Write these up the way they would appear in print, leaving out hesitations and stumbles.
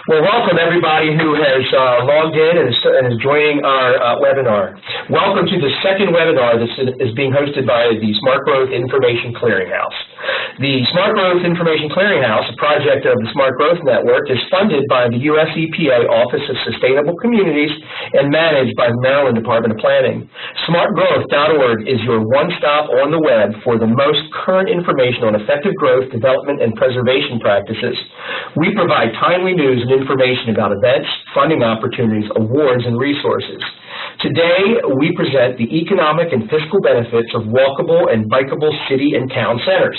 Well, welcome everybody who has logged in and is joining our webinar. Welcome to the second webinar that is being hosted by the Smart Growth Information Clearinghouse. The Smart Growth Information Clearinghouse, a project of the Smart Growth Network, is funded by the U.S. EPA Office of Sustainable Communities and managed by the Maryland Department of Planning. SmartGrowth.org is your one-stop on the web for the most current information on effective growth, development, and preservation practices. We provide timely news and information about events, funding opportunities, awards, and resources. Today, we present the economic and fiscal benefits of walkable and bikeable city and town centers.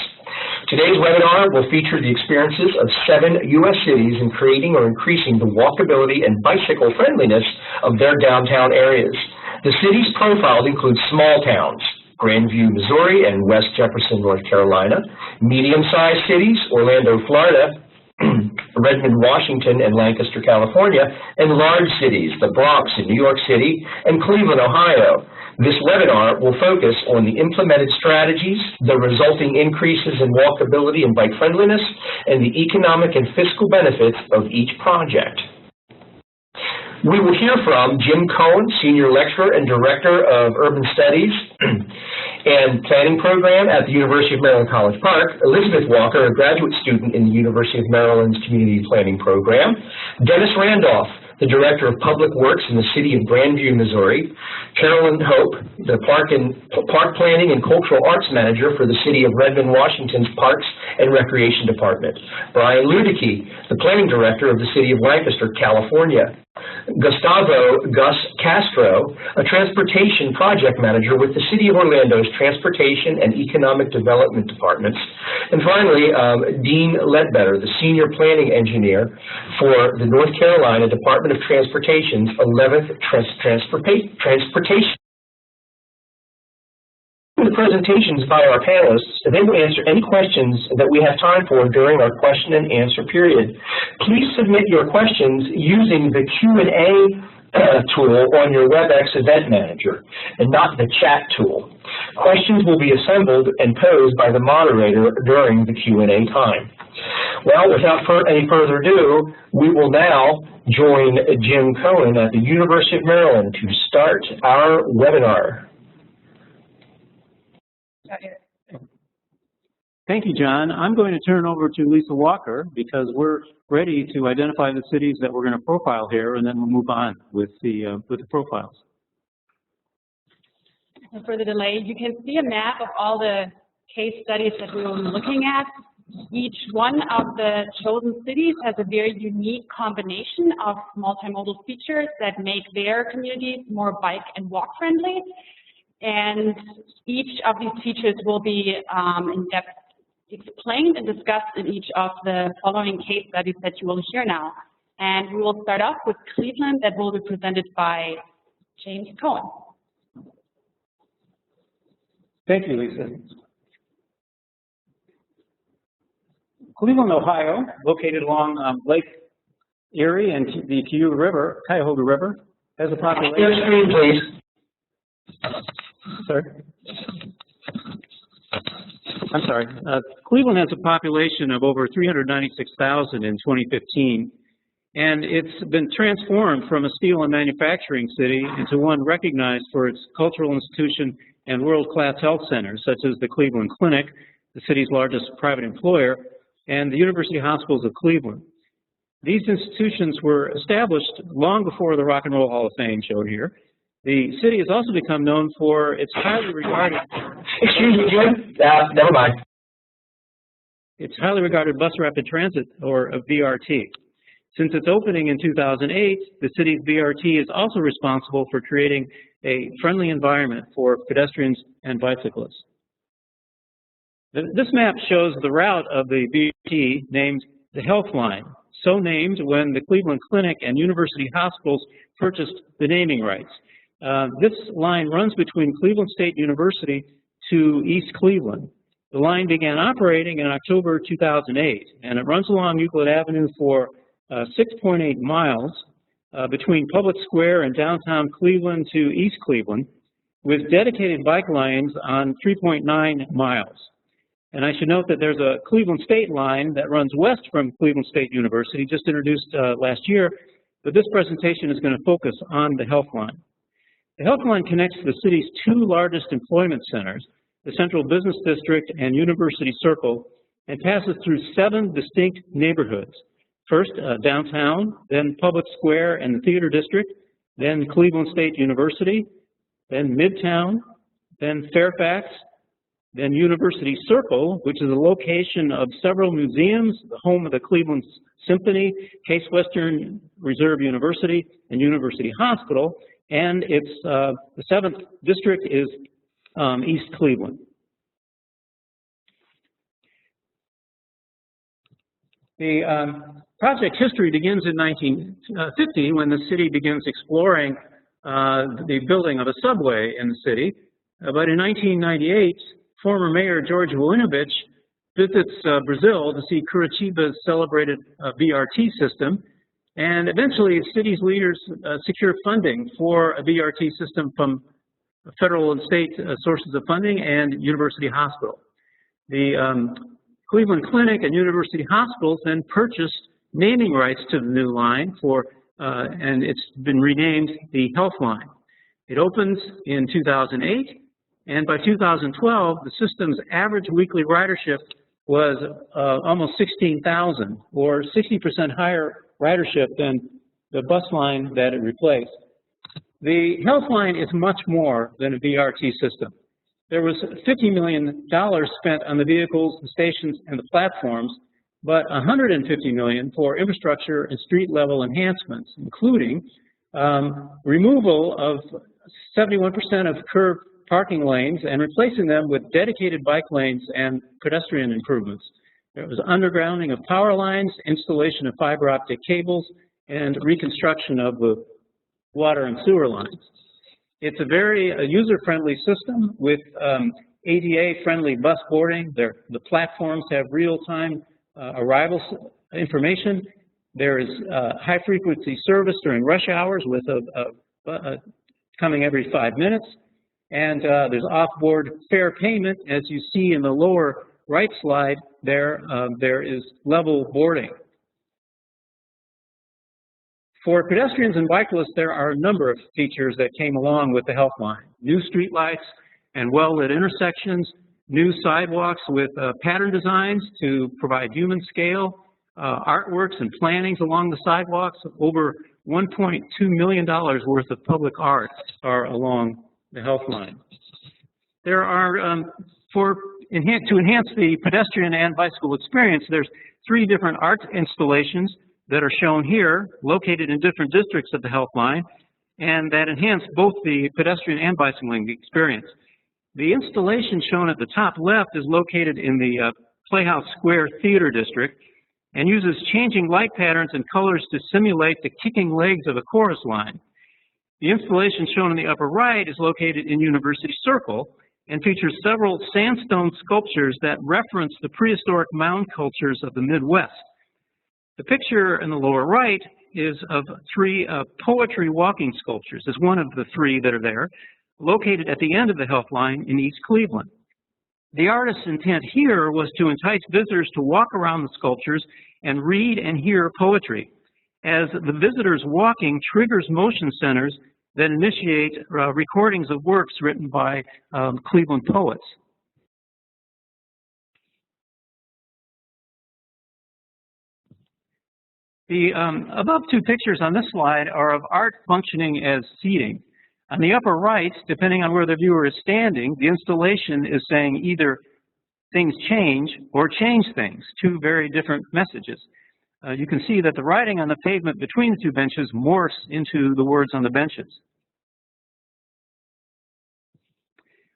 Today's webinar will feature the experiences of 7 U.S. cities in creating or increasing the walkability and bicycle-friendliness of their downtown areas. The cities profiled include small towns, Grandview, Missouri, and West Jefferson, North Carolina, medium-sized cities, Orlando, Florida, Redmond, Washington, and Lancaster, California, and large cities, the Bronx in New York City and Cleveland, Ohio. This webinar will focus on the implemented strategies, the resulting increases in walkability and bike friendliness, and the economic and fiscal benefits of each project. We will hear from Jim Cohen, Senior Lecturer and Director of Urban Studies and Planning Program at the University of Maryland College Park, Elizabeth Walker, a graduate student in the University of Maryland's Community Planning Program, Dennis Randolph, the Director of Public Works in the city of Grandview, Missouri, Carolyn Hope, the Park Planning and Cultural Arts Manager for the city of Redmond, Washington's Parks and Recreation Department, Brian Ludicke, the Planning Director of the city of Lancaster, California, Gustavo Castro, a Transportation Project Manager with the City of Orlando's Transportation and Economic Development Departments, and finally, Dean Ledbetter, the Senior Planning Engineer for the North Carolina Department of Transportation's 11th Transportation. The presentations by our panelists, they will answer any questions that we have time for during our question and answer period. Please submit your questions using the Q&A tool on your WebEx event manager and not the chat tool. Questions will be assembled and posed by the moderator during the Q&A time. Well, without any further ado, we will now join Jim Cohen at the University of Maryland to start our webinar. Thank you, John. I'm going to turn over to Lisa Walker because we're ready to identify the cities that we're going to profile here, and then we'll move on with the profiles. For the delay, you can see a map of all the case studies that we will be looking at. Each one of the chosen cities has a very unique combination of multimodal features that make their communities more bike and walk friendly. And each of these features will be in depth explained and discussed in each of the following case studies that you will hear now. And we will start off with Cleveland, that will be presented by James Cohen. Thank you, Lisa. Cleveland, Ohio, located along Lake Erie and the Cuyahoga River, has a population. Your screen, please. I'm sorry. Cleveland has a population of over 396,000 in 2015, and it's been transformed from a steel and manufacturing city into one recognized for its cultural institution and world-class health centers, such as the Cleveland Clinic, the city's largest private employer, and the University Hospitals of Cleveland. These institutions were established long before the Rock and Roll Hall of Fame shown here. The city has also become known for its highly regarded... Excuse me, Jim? Never mind. Its highly regarded bus rapid transit, or a BRT. Since its opening in 2008, the city's BRT is also responsible for creating a friendly environment for pedestrians and bicyclists. This map shows the route of the BRT named the Healthline, so named when the Cleveland Clinic and University Hospitals purchased the naming rights. This line runs between Cleveland State University to East Cleveland. The line began operating in October 2008, and it runs along Euclid Avenue for 6.8 miles between Public Square and downtown Cleveland to East Cleveland, with dedicated bike lanes on 3.9 miles. And I should note that there's a Cleveland State line that runs west from Cleveland State University, just introduced last year, but this presentation is going to focus on the Healthline. The Healthline connects the city's two largest employment centers, the Central Business District and University Circle, and passes through 7 distinct neighborhoods. First, downtown, then Public Square and the Theater District, then Cleveland State University, then Midtown, then Fairfax, then University Circle, which is a location of several museums, the home of the Cleveland Symphony, Case Western Reserve University, and University Hospital, and it's the 7th district is East Cleveland. The project history begins in 1950 when the city begins exploring the building of a subway in the city. But in 1998, former Mayor George Winovich visits Brazil to see Curitiba's celebrated BRT system, and eventually the city's leaders secure funding for a BRT system from federal and state sources of funding and University Hospital. The Cleveland Clinic and University Hospitals then purchased naming rights to the new line and it's been renamed the Healthline. It opens in 2008, and by 2012, the system's average weekly ridership was almost 16,000, or 60% higher ridership than the bus line that it replaced. The Healthline is much more than a BRT system. There was $50 million spent on the vehicles, the stations, and the platforms, but $150 million for infrastructure and street-level enhancements, including removal of 71% of curved parking lanes and replacing them with dedicated bike lanes and pedestrian improvements. There was undergrounding of power lines, installation of fiber optic cables, and reconstruction of the water and sewer lines. It's a very user-friendly system with ADA-friendly bus boarding. The platforms have real-time arrival information. There is high-frequency service during rush hours with coming every 5 minutes. And there's off-board fare payment. As you see in the lower right slide, there is level boarding. For pedestrians and bicyclists, there are a number of features that came along with the Healthline. New streetlights and well-lit intersections, new sidewalks with pattern designs to provide human scale, artworks and plantings along the sidewalks. Over $1.2 million worth of public art are along the Healthline. There are, to enhance the pedestrian and bicycle experience, there's 3 different art installations that are shown here, located in different districts of the Healthline, and that enhance both the pedestrian and bicycling experience. The installation shown at the top left is located in the Playhouse Square Theater District and uses changing light patterns and colors to simulate the kicking legs of a chorus line. The installation shown in the upper right is located in University Circle and features several sandstone sculptures that reference the prehistoric mound cultures of the Midwest. The picture in the lower right is of 3 poetry walking sculptures. It's one of the 3 that are there, located at the end of the Healthline in East Cleveland. The artist's intent here was to entice visitors to walk around the sculptures and read and hear poetry, as the visitors walking triggers motion centers that initiate recordings of works written by Cleveland poets. The above 2 pictures on this slide are of art functioning as seating. On the upper right, depending on where the viewer is standing, the installation is saying either things change or change things, 2 very different messages. You can see that the writing on the pavement between the 2 benches morphs into the words on the benches.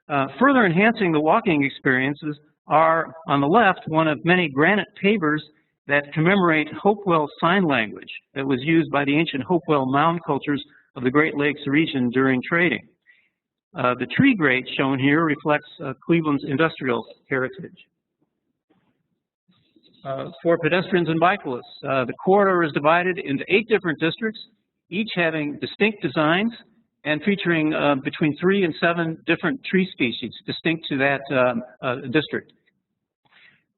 Further enhancing the walking experiences are, on the left, one of many granite pavers that commemorate Hopewell Sign Language that was used by the ancient Hopewell mound cultures of the Great Lakes region during trading. The tree grate shown here reflects Cleveland's industrial heritage. For pedestrians and bicyclists, the corridor is divided into 8 different districts, each having distinct designs and featuring between 3 and 7 different tree species distinct to that district.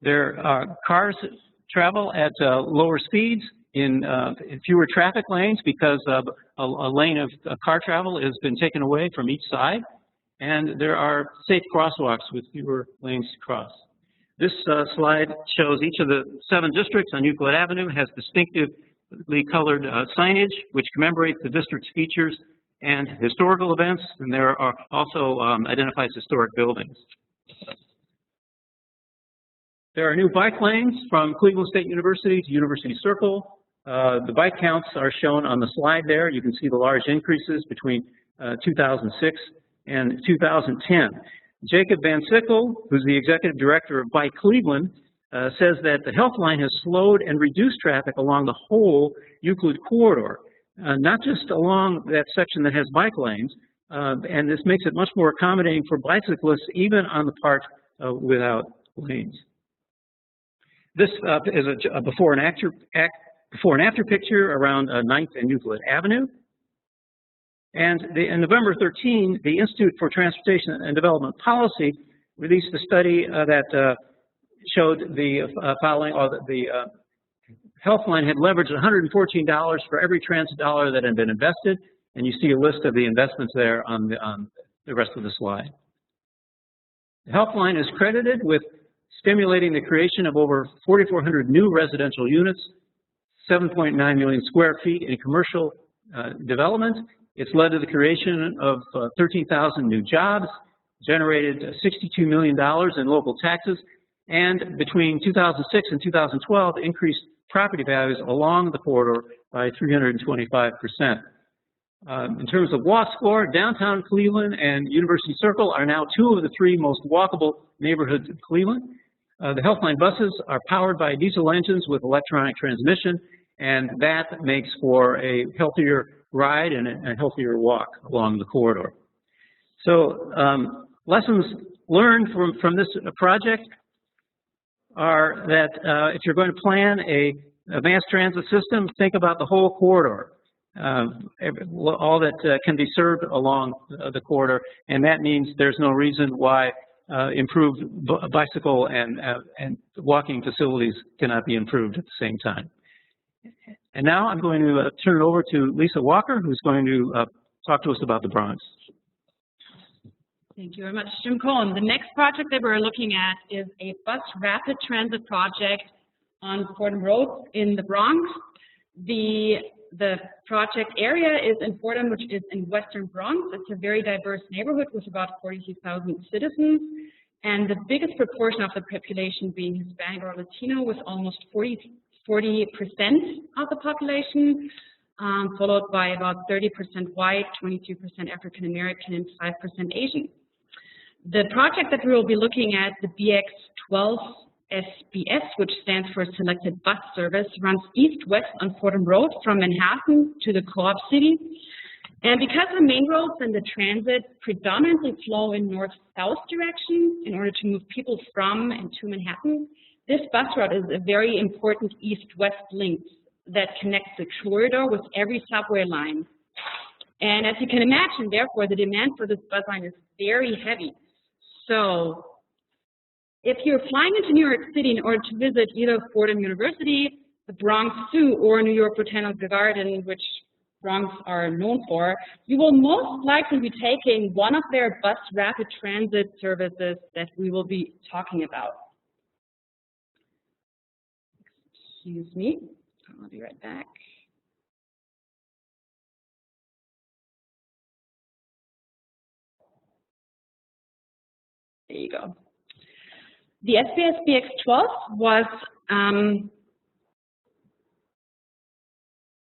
There are cars travel at lower speeds in fewer traffic lanes because a lane of car travel has been taken away from each side, and there are safe crosswalks with fewer lanes to cross. This slide shows each of the 7 districts on Euclid Avenue has distinctively colored signage, which commemorates the district's features and historical events, and there are also identifies historic buildings. There are new bike lanes from Cleveland State University to University Circle. The bike counts are shown on the slide there. You can see the large increases between 2006 and 2010. Jacob Van Sickle, who's the executive director of Bike Cleveland, says that the Healthline has slowed and reduced traffic along the whole Euclid corridor, not just along that section that has bike lanes, and this makes it much more accommodating for bicyclists even on the part without lanes. This is a before and after picture around 9th and Euclid Avenue. And in November 13, the Institute for Transportation and Development Policy released a study that showed the following, or the Healthline had leveraged $114 for every transit dollar that had been invested, and you see a list of the investments there on the rest of the slide. The Healthline is credited with stimulating the creation of over 4,400 new residential units, 7.9 million square feet in commercial development. It's led to the creation of 13,000 new jobs, generated $62 million in local taxes, and between 2006 and 2012 increased property values along the corridor by 325%. In terms of walk score, downtown Cleveland and University Circle are now 2 of the 3 most walkable neighborhoods of Cleveland. The Healthline buses are powered by diesel engines with electronic transmission, and that makes for a healthier ride and a healthier walk along the corridor. So lessons learned from this project are that if you're going to plan a mass transit system, think about the whole corridor, all that can be served along the corridor, and that means there's no reason why improved bicycle and walking facilities cannot be improved at the same time. And now I'm going to turn it over to Lisa Walker, who's going to talk to us about the Bronx. Thank you very much, Jim Cohen. The next project that we're looking at is a bus rapid transit project on Fordham Road in the Bronx. The project area is in Fordham, which is in western Bronx. It's a very diverse neighborhood with about 46,000 citizens, and the biggest proportion of the population being Hispanic or Latino, with almost 40% of the population, followed by about 30% white, 22% African American, and 5% Asian. The project that we will be looking at, the BX12 SBS, which stands for Selected Bus Service, runs east-west on Fordham Road from Manhattan to the Co-op City. And because the main roads and the transit predominantly flow in north-south direction in order to move people from and to Manhattan, this bus route is a very important east-west link that connects the corridor with every subway line. And as you can imagine, therefore, the demand for this bus line is very heavy. So if you're flying into New York City in order to visit either Fordham University, the Bronx Zoo, or New York Botanical Garden, which Bronx are known for, you will most likely be taking one of their bus rapid transit services that we will be talking about. Excuse me, I'll be right back. There you go. The SBS BX12 was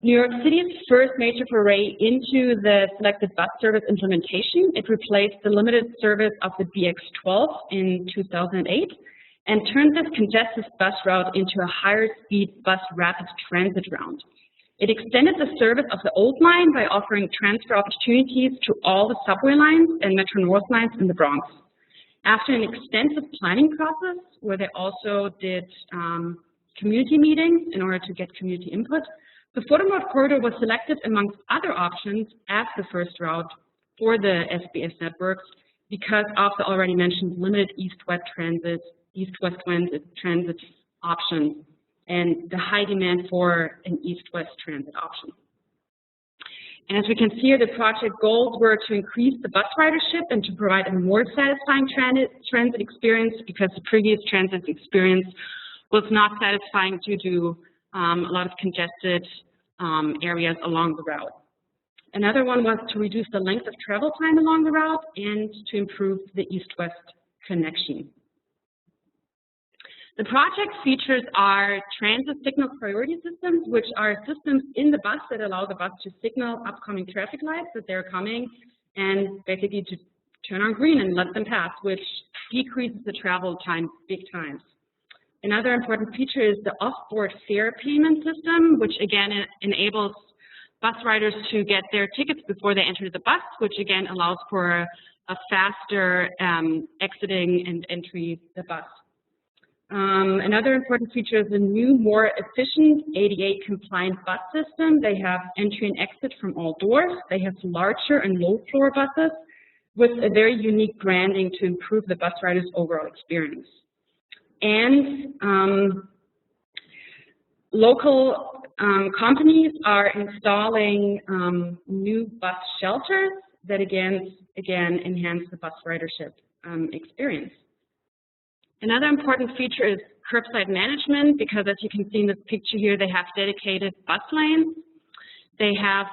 New York City's first major foray into the selected bus service implementation. It replaced the limited service of the BX12 in 2008 and turned this congested bus route into a higher speed bus rapid transit route. It extended the service of the old line by offering transfer opportunities to all the subway lines and Metro North lines in the Bronx. After an extensive planning process, where they also did community meetings in order to get community input, the Fordham Road corridor was selected amongst other options as the first route for the SBS networks because of the already mentioned limited east-west transit east-west transit options and the high demand for an east-west transit option. And as we can see here, the project goals were to increase the bus ridership and to provide a more satisfying transit experience, because the previous transit experience was not satisfying due to a lot of congested areas along the route. Another one was to reduce the length of travel time along the route and to improve the east-west connection. The project features are transit signal priority systems, which are systems in the bus that allow the bus to signal upcoming traffic lights that they're coming, and basically to turn on green and let them pass, which decreases the travel time big times. Another important feature is the off-board fare payment system, which again enables bus riders to get their tickets before they enter the bus, which again allows for a faster exiting and entry the bus. Another important feature is the new, more efficient ADA-compliant bus system. They have entry and exit from all doors. They have larger and low-floor buses with a very unique branding to improve the bus rider's overall experience. And local companies are installing new bus shelters that again enhance the bus ridership experience. Another important feature is curbside management, because as you can see in this picture here, they have dedicated bus lanes. They have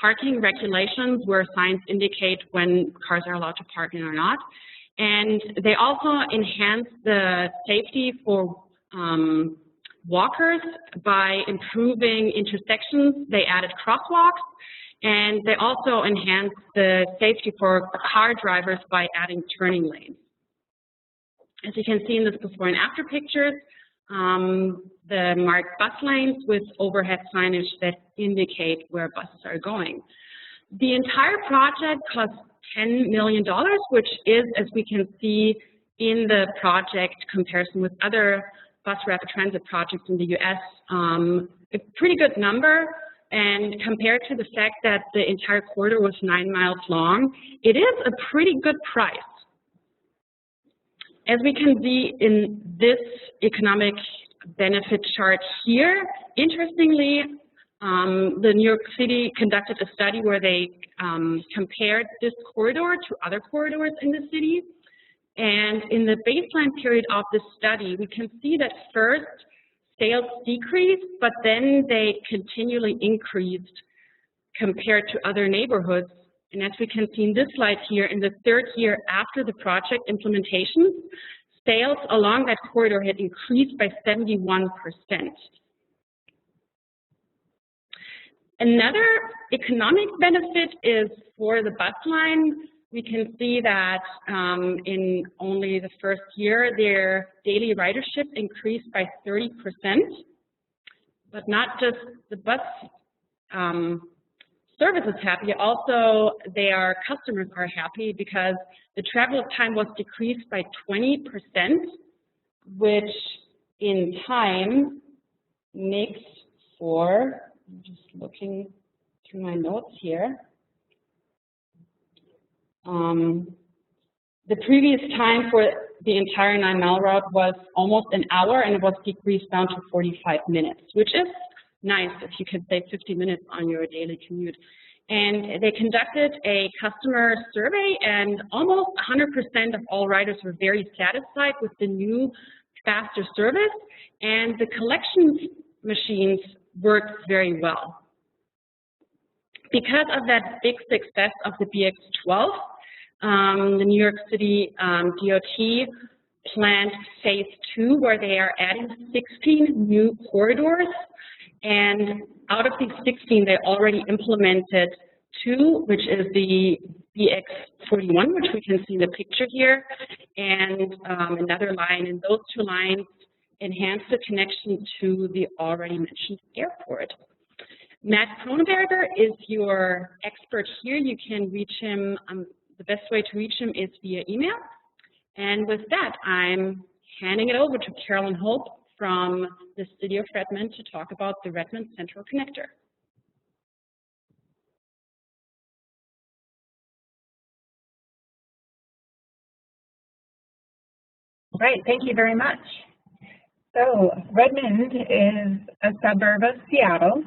parking regulations where signs indicate when cars are allowed to park and are not. And they also enhance the safety for walkers by improving intersections. They added crosswalks, and they also enhance the safety for car drivers by adding turning lanes. As you can see in this before and after pictures, the marked bus lanes with overhead signage that indicate where buses are going. The entire project cost $10 million, which is, as we can see in the project comparison with other bus rapid transit projects in the US, a pretty good number. And compared to the fact that the entire corridor was 9 miles long, it is a pretty good price. As we can see in this economic benefit chart here, interestingly, the New York City conducted a study where they compared this corridor to other corridors in the city. And in the baseline period of this study, we can see that first sales decreased, but then they continually increased compared to other neighborhoods. And as we can see in this slide here, in the third year after the project implementation, sales along that corridor had increased by 71%. Another economic benefit is for the bus line. We can see that in only the first year, their daily ridership increased by 30%. But not just the bus service is happy, also their customers are happy because the travel time was decreased by 20%, which in time makes for, I'm just looking through my notes here, the previous time for the entire 9-mile route was almost an hour, and it was decreased down to 45 minutes, which is nice if you could save 50 minutes on your daily commute. And they conducted a customer survey, and almost 100% of all riders were very satisfied with the new, faster service, and the collection machines worked very well. Because of that big success of the BX12, the New York City DOT planned phase 2, where they are adding 16 new corridors. And out of these 16, they already implemented 2, which is the BX41, which we can see in the picture here, and another line. And those 2 lines enhance the connection to the already mentioned airport. Matt Kronenberger is your expert here. You can reach him. The best way to reach him is via email. And with that, I'm handing it over to Carolyn Hope from the City of Redmond to talk about the Redmond Central Connector. Right, thank you very much. So Redmond is a suburb of Seattle,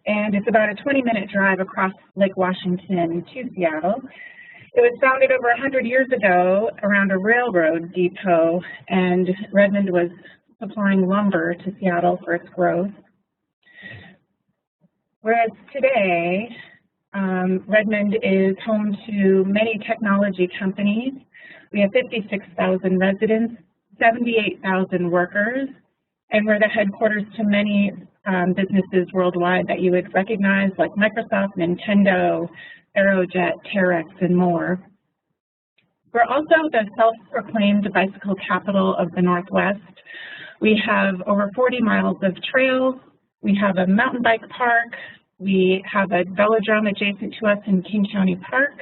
and it's about a 20-minute drive across Lake Washington to Seattle. It was founded over 100 years ago around a railroad depot, and Redmond was supplying lumber to Seattle for its growth. Whereas today, Redmond is home to many technology companies. We have 56,000 residents, 78,000 workers, and we're the headquarters to many businesses worldwide that you would recognize, like Microsoft, Nintendo, Aerojet, Terex, and more. We're also the self-proclaimed bicycle capital of the Northwest. We have over 40 miles of trails. We have a mountain bike park. We have a velodrome adjacent to us in King County Park.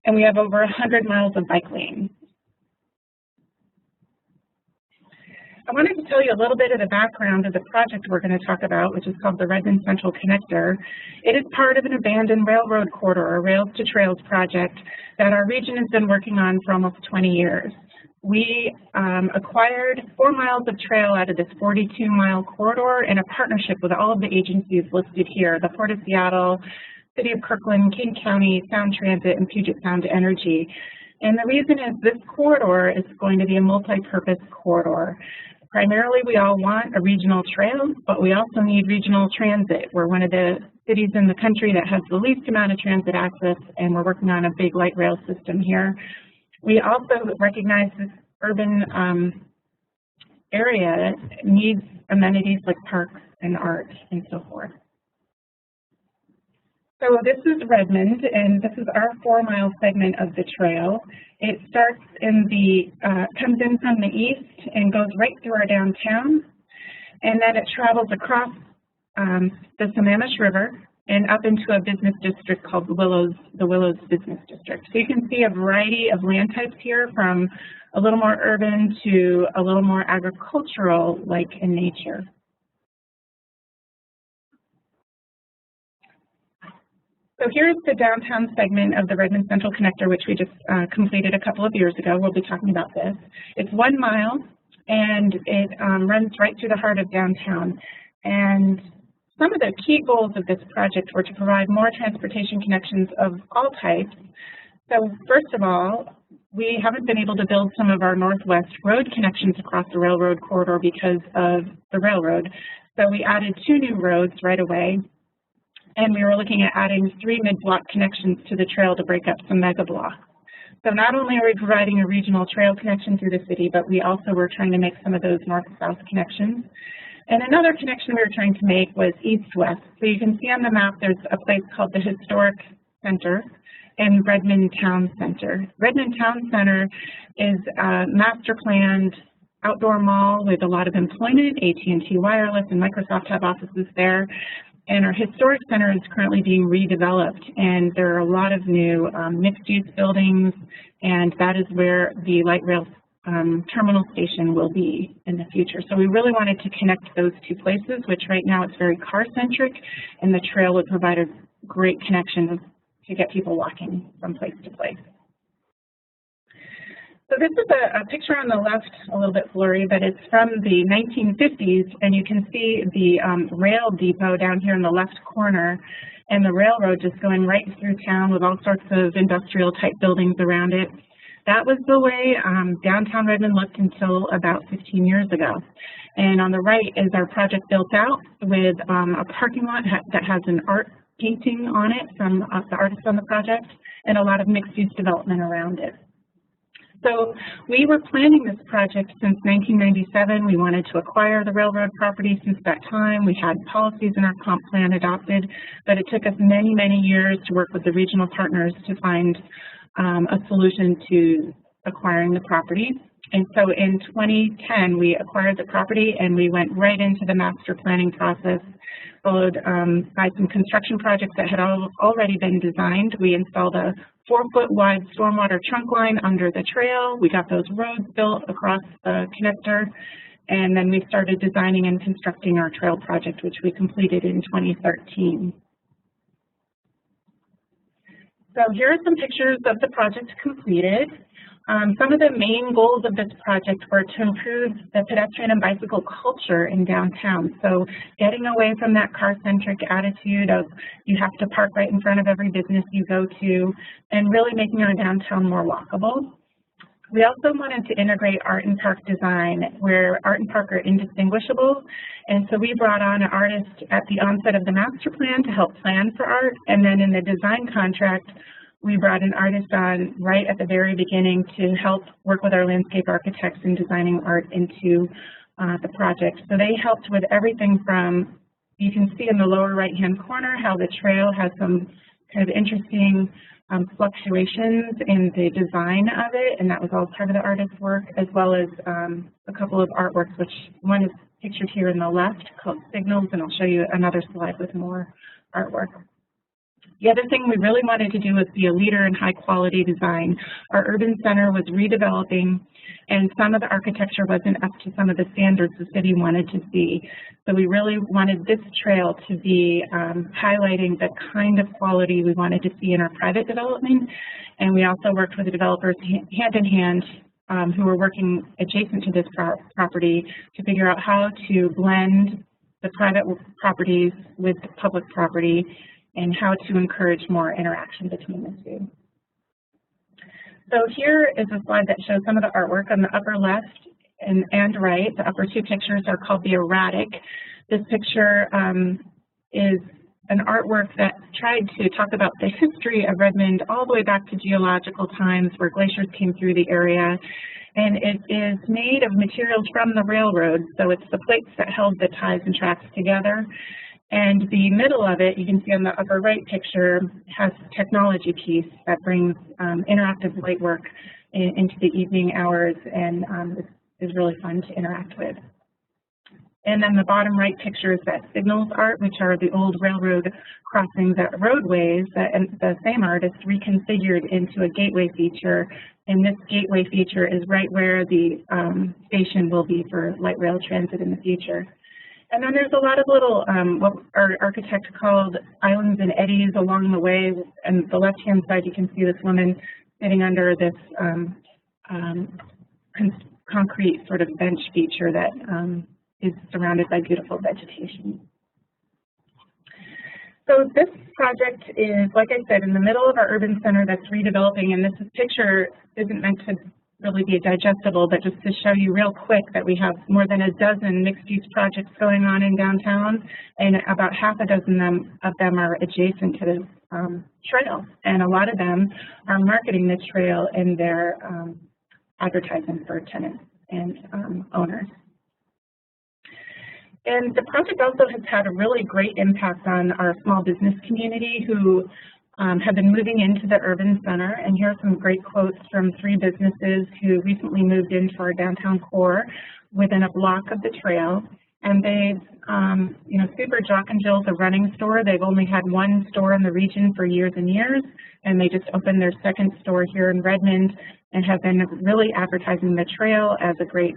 And we have over 100 miles of bike lanes. I wanted to tell you a little bit of the background of the project we're going to talk about, which is called the Redmond Central Connector. It is part of an abandoned railroad corridor, a Rails to Trails project that our region has been working on for almost 20 years. We acquired 4 miles of trail out of this 42-mile corridor in a partnership with all of the agencies listed here, the Port of Seattle, City of Kirkland, King County, Sound Transit, and Puget Sound Energy. And the reason is this corridor is going to be a multi-purpose corridor. Primarily, we all want a regional trail, but we also need regional transit. We're one of the cities in the country that has the least amount of transit access, and we're working on a big light rail system here. We also recognize this urban area needs amenities like parks and art and so forth. So this is Redmond, and this is our 4-mile segment of the trail. It starts in the, comes in from the east and goes right through our downtown, and then it travels across the Sammamish River and up into a business district called the Willows Business District. So you can see a variety of land types here, from a little more urban to a little more agricultural-like in nature. So here's the downtown segment of the Redmond Central Connector, which we just completed a couple of years ago. We'll be talking about this. It's 1 mile, and it runs right through the heart of downtown. And some of the key goals of this project were to provide more transportation connections of all types. So first of all, we haven't been able to build some of our northwest road connections across the railroad corridor because of the railroad. So we added 2 new roads right away. And we were looking at adding 3 mid-block connections to the trail to break up some mega blocks. So not only are we providing a regional trail connection through the city, but we also were trying to make some of those north-south connections. And another connection we were trying to make was east-west. So you can see on the map there's a place called the Historic Center and Redmond Town Center. Redmond Town Center is a master-planned outdoor mall with a lot of employment. AT&T Wireless and Microsoft have offices there. And our historic center is currently being redeveloped, and there are a lot of new mixed-use buildings, and that is where the light rail terminal station will be in the future. So we really wanted to connect those 2 places, which right now it's very car-centric, and the trail would provide a great connection to get people walking from place to place. So this is a picture on the left, a little bit blurry, but it's from the 1950s, and you can see the rail depot down here in the left corner, and the railroad just going right through town with all sorts of industrial-type buildings around it. That was the way downtown Redmond looked until about 15 years ago. And on the right is our project built out with a parking lot that has an art painting on it from the artist on the project, and a lot of mixed-use development around it. So we were planning this project since 1997. We wanted to acquire the railroad property since that time. We had policies in our comp plan adopted, but it took us many, many years to work with the regional partners to find a solution to acquiring the property. And so in 2010, we acquired the property and we went right into the master planning process, followed by some construction projects that had already been designed. We installed a 4-foot wide stormwater trunk line under the trail. We got those roads built across the connector, and then we started designing and constructing our trail project, which we completed in 2013. So here are some pictures of the project completed. Some of the main goals of this project were to improve the pedestrian and bicycle culture in downtown. So getting away from that car-centric attitude of you have to park right in front of every business you go to, and really making our downtown more walkable. We also wanted to integrate art and park design, where art and park are indistinguishable. And so we brought on an artist at the onset of the master plan to help plan for art. And then in the design contract, we brought an artist on right at the very beginning to help work with our landscape architects in designing art into the project. So they helped with everything from, you can see in the lower right-hand corner how the trail has some kind of interesting fluctuations in the design of it, and that was all part of the artist's work, as well as a couple of artworks, which one is pictured here in the left called Signals, and I'll show you another slide with more artwork. The other thing we really wanted to do was be a leader in high quality design. Our urban center was redeveloping, and some of the architecture wasn't up to some of the standards the city wanted to see. So we really wanted this trail to be highlighting the kind of quality we wanted to see in our private development. And we also worked with the developers hand in hand who were working adjacent to this property to figure out how to blend the private properties with the public property and how to encourage more interaction between the two. So here is a slide that shows some of the artwork on the upper left and right. The upper two pictures are called the erratic. This picture is an artwork that tried to talk about the history of Redmond all the way back to geological times where glaciers came through the area. And it is made of materials from the railroad, so it's the plates that held the ties and tracks together. And the middle of it, you can see on the upper right picture, has a technology piece that brings interactive light work into the evening hours, and is really fun to interact with. And then the bottom right picture is that Signals art, which are the old railroad crossings at roadways that the same artist reconfigured into a gateway feature. And this gateway feature is right where the station will be for light rail transit in the future. And then there's a lot of little, what our architect called islands and eddies along the way. And the left-hand side, you can see this woman sitting under this concrete sort of bench feature that is surrounded by beautiful vegetation. So this project is, like I said, in the middle of our urban center that's redeveloping, and this picture isn't meant to really be digestible, but just to show you real quick that we have more than a dozen mixed-use projects going on in downtown, and about half a dozen of them are adjacent to the trail, and a lot of them are marketing the trail in their advertising for tenants and owners. And the project also has had a really great impact on our small business community who have been moving into the urban center. And here are some great quotes from 3 businesses who recently moved into our downtown core within a block of the trail. And they've, Super Jock and Jill's a running store. They've only had 1 store in the region for years and years, and they just opened their 2nd store here in Redmond and have been really advertising the trail as a great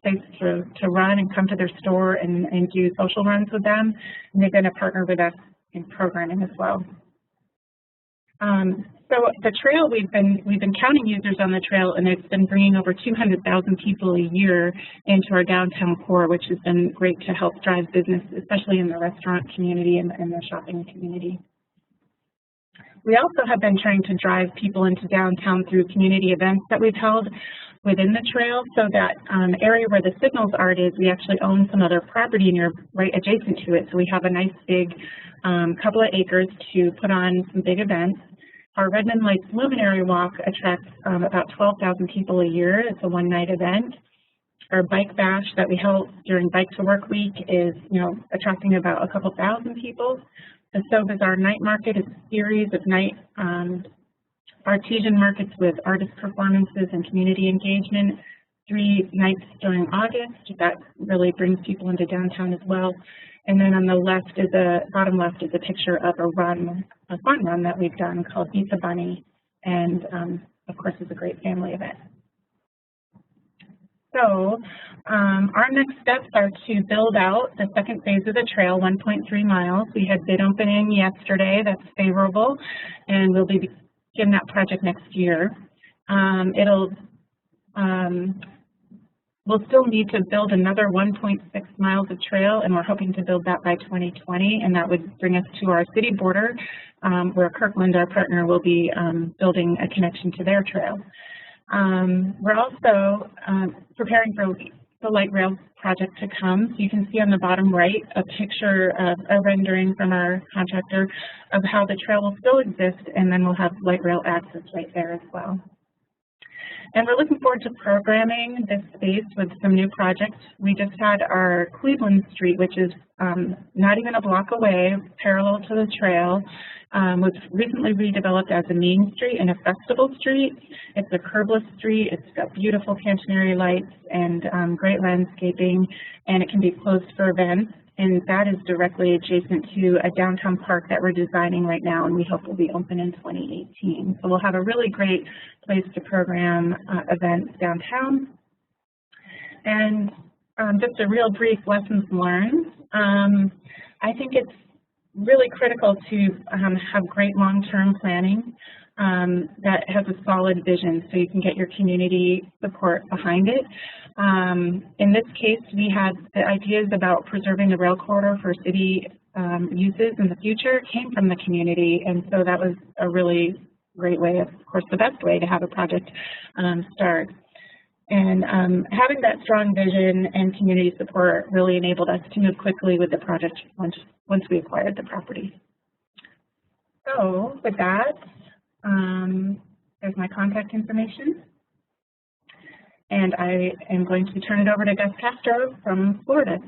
place to run and come to their store and do social runs with them. And they've been a partner with us in programming as well. So the trail, we've been counting users on the trail, and it's been bringing over 200,000 people a year into our downtown core, which has been great to help drive business, especially in the restaurant community and the shopping community. We also have been trying to drive people into downtown through community events that we've held within the trail. So that area where the Signals art is, we actually own some other property right adjacent to it. So we have a nice big couple of acres to put on some big events. Our Redmond Lights Luminary Walk attracts about 12,000 people a year. It's a one-night event. Our Bike Bash that we held during Bike to Work Week is, attracting about a couple thousand people. The So Bizarre Night Market is a series of night artisan markets with artist performances and community engagement. 3 nights during August. That really brings people into downtown as well. And then on the left is bottom left is a picture of a fun run that we've done called Beat the Bunny, and of course it's a great family event. So our next steps are to build out the 2nd phase of the trail, 1.3 miles. We had bid opening yesterday. That's favorable, and we'll be beginning that project next year. We'll still need to build another 1.6 miles of trail, and we're hoping to build that by 2020, and that would bring us to our city border, where Kirkland, our partner, will be building a connection to their trail. We're also preparing for the light rail project to come. So you can see on the bottom right a picture of a rendering from our contractor of how the trail will still exist, and then we'll have light rail access right there as well. And we're looking forward to programming this space with some new projects. We just had our Cleveland Street, which is not even a block away, parallel to the trail, was recently redeveloped as a main street and a festival street. It's a curbless street. It's got beautiful catenary lights and great landscaping, and it can be closed for events. And that is directly adjacent to a downtown park that we're designing right now, and we hope will be open in 2018. So we'll have a really great place to program events downtown. And just a real brief lessons learned. I think it's really critical to have great long-term planning that has a solid vision so you can get your community support behind it. In this case, we had the ideas about preserving the rail corridor for city uses in the future came from the community, and so that was a really great way, of course the best way to have a project start. And having that strong vision and community support really enabled us to move quickly with the project once we acquired the property. So with that, there's my contact information. And I am going to turn it over to Gus Castro from Florida.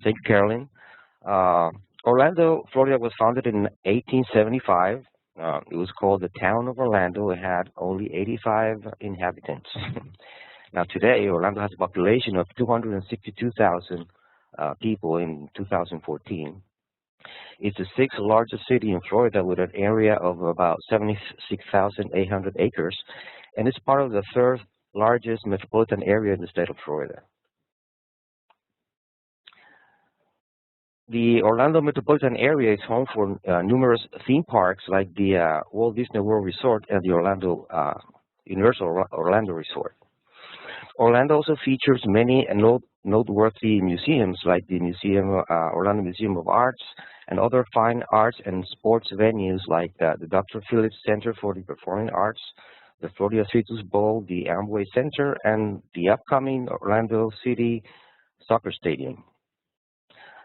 Thank you, Carolyn. Orlando, Florida was founded in 1875. It was called the town of Orlando. It had only 85 inhabitants. Now today, Orlando has a population of 262,000 people in 2014. It's the 6th largest city in Florida with an area of about 76,800 acres, and it's part of the 3rd largest metropolitan area in the state of Florida. The Orlando metropolitan area is home for numerous theme parks like the Walt Disney World Resort and the Orlando Universal Orlando Resort. Orlando also features many noteworthy museums like the Orlando Museum of Arts and other fine arts and sports venues like the Dr. Phillips Center for the Performing Arts, the Florida Citrus Bowl, the Amway Center, and the upcoming Orlando City Soccer Stadium.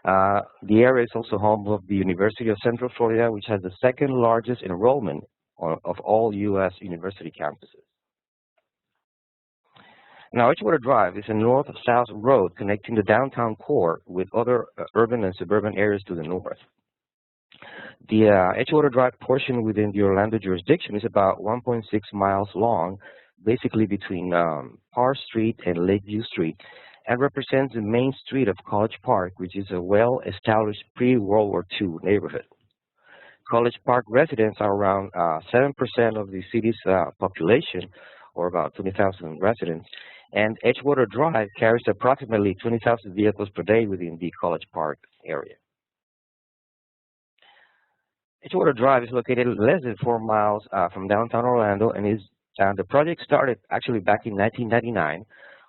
The area is also home of the University of Central Florida, which has the 2nd largest enrollment of all U.S. university campuses. Now, Edgewater Drive is a north-south road connecting the downtown core with other urban and suburban areas to the north. The Edgewater Drive portion within the Orlando jurisdiction is about 1.6 miles long, basically between Parr Street and Lakeview Street, and represents the main street of College Park, which is a well-established pre-World War II neighborhood. College Park residents are around 7% of the city's population, or about 20,000 residents, and Edgewater Drive carries approximately 20,000 vehicles per day within the College Park area. Edgewater Drive is located less than 4 miles from downtown Orlando, and the project started actually back in 1999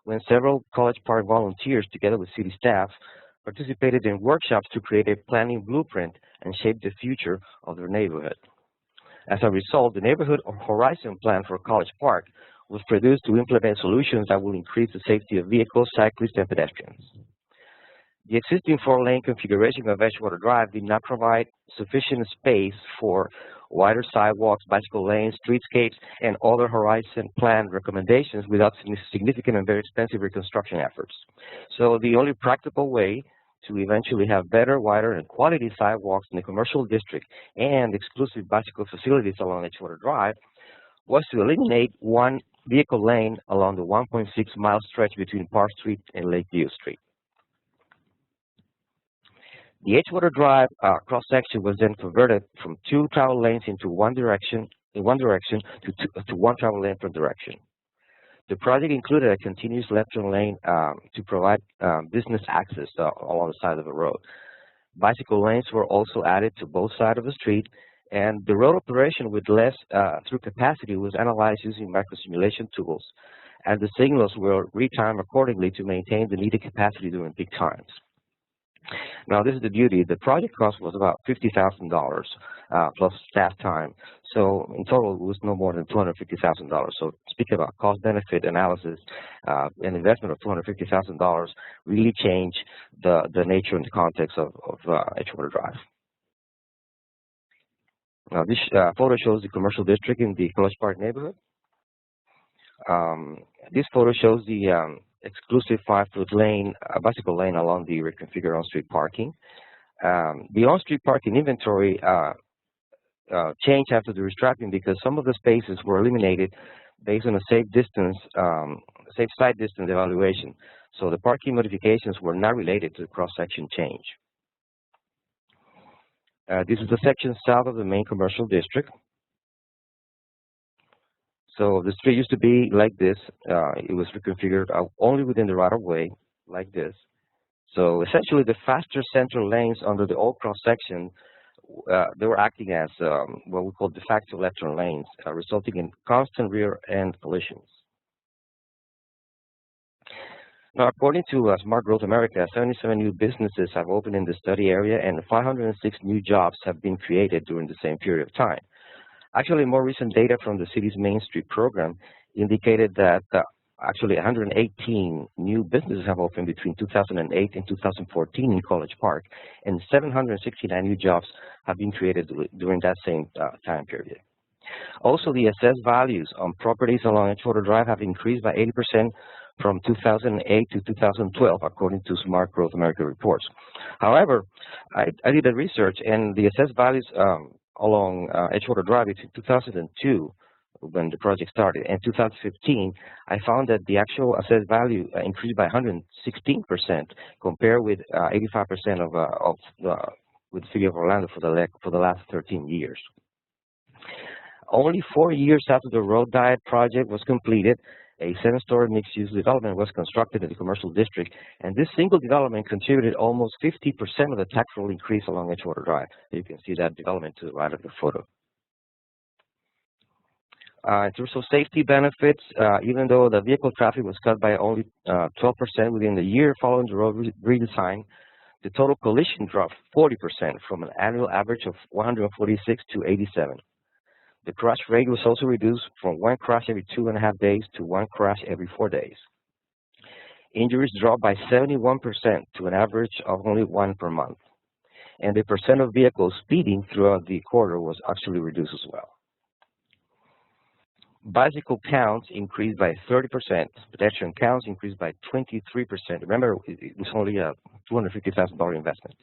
when several College Park volunteers, together with city staff, participated in workshops to create a planning blueprint and shape the future of their neighborhood. As a result, the Neighborhood Horizon Plan for College Park was produced to implement solutions that will increase the safety of vehicles, cyclists, and pedestrians. The existing 4-lane configuration of Edgewater Drive did not provide sufficient space for wider sidewalks, bicycle lanes, streetscapes, and other Horizon Plan recommendations without significant and very expensive reconstruction efforts. So the only practical way to eventually have better, wider, and quality sidewalks in the commercial district and exclusive bicycle facilities along Edgewater Drive was to eliminate one vehicle lane along the 1.6-mile stretch between Park Street and Lakeview Street. The Edgewater Drive cross-section was then converted from 2 travel lanes into one direction to one travel lane per direction. The project included a continuous left-turn lane to provide business access along the side of the road. Bicycle lanes were also added to both sides of the street, and the road operation with less through capacity was analyzed using microsimulation tools, and the signals were retimed accordingly to maintain the needed capacity during peak times. Now, this is the beauty. The project cost was about $50,000 plus staff time. So in total, it was no more than $250,000. So speaking about cost-benefit analysis, an investment of $250,000 really changed the nature and the context of Edgewater Drive. Now, this photo shows the commercial district in the College Park neighborhood. This photo shows the exclusive 5-foot lane, bicycle lane along the reconfigured on-street parking. The on-street parking inventory changed after the restriping because some of the spaces were eliminated based on a safe side distance evaluation. So the parking modifications were not related to the cross-section change. This is the section south of the main commercial district. So the street used to be like this. It was reconfigured only within the right-of-way, like this. So essentially, the faster central lanes under the old cross-section, they were acting as what we call de facto left-turn lanes, resulting in constant rear-end collisions. Now, according to Smart Growth America, 77 new businesses have opened in the study area, and 506 new jobs have been created during the same period of time. Actually, more recent data from the city's Main Street program indicated that actually 118 new businesses have opened between 2008 and 2014 in College Park, and 769 new jobs have been created during that same time period. Also, the assessed values on properties along Edgewater Drive have increased by 80% from 2008 to 2012, according to Smart Growth America reports. However, I did the research, and the assessed values along Edgewater Drive between 2002, when the project started, and 2015, I found that the actual assessed value increased by 116%, compared with 85% with the city of Orlando for the last 13 years. Only 4 years after the Road Diet project was completed, a 7-story mixed-use development was constructed in the commercial district, and this single development contributed almost 50% of the tax roll increase along Edgewater Drive. You can see that development to the right of the photo. In terms of safety benefits, even though the vehicle traffic was cut by only 12% within the year following the road redesign, the total collision dropped 40% from an annual average of 146 to 87. The crash rate was also reduced from 1 crash every 2.5 days to 1 crash every 4 days. Injuries dropped by 71% to an average of only 1 per month. And the percent of vehicles speeding throughout the corridor was actually reduced as well. Bicycle counts increased by 30%. Pedestrian counts increased by 23%. Remember, it was only a $250,000 investment.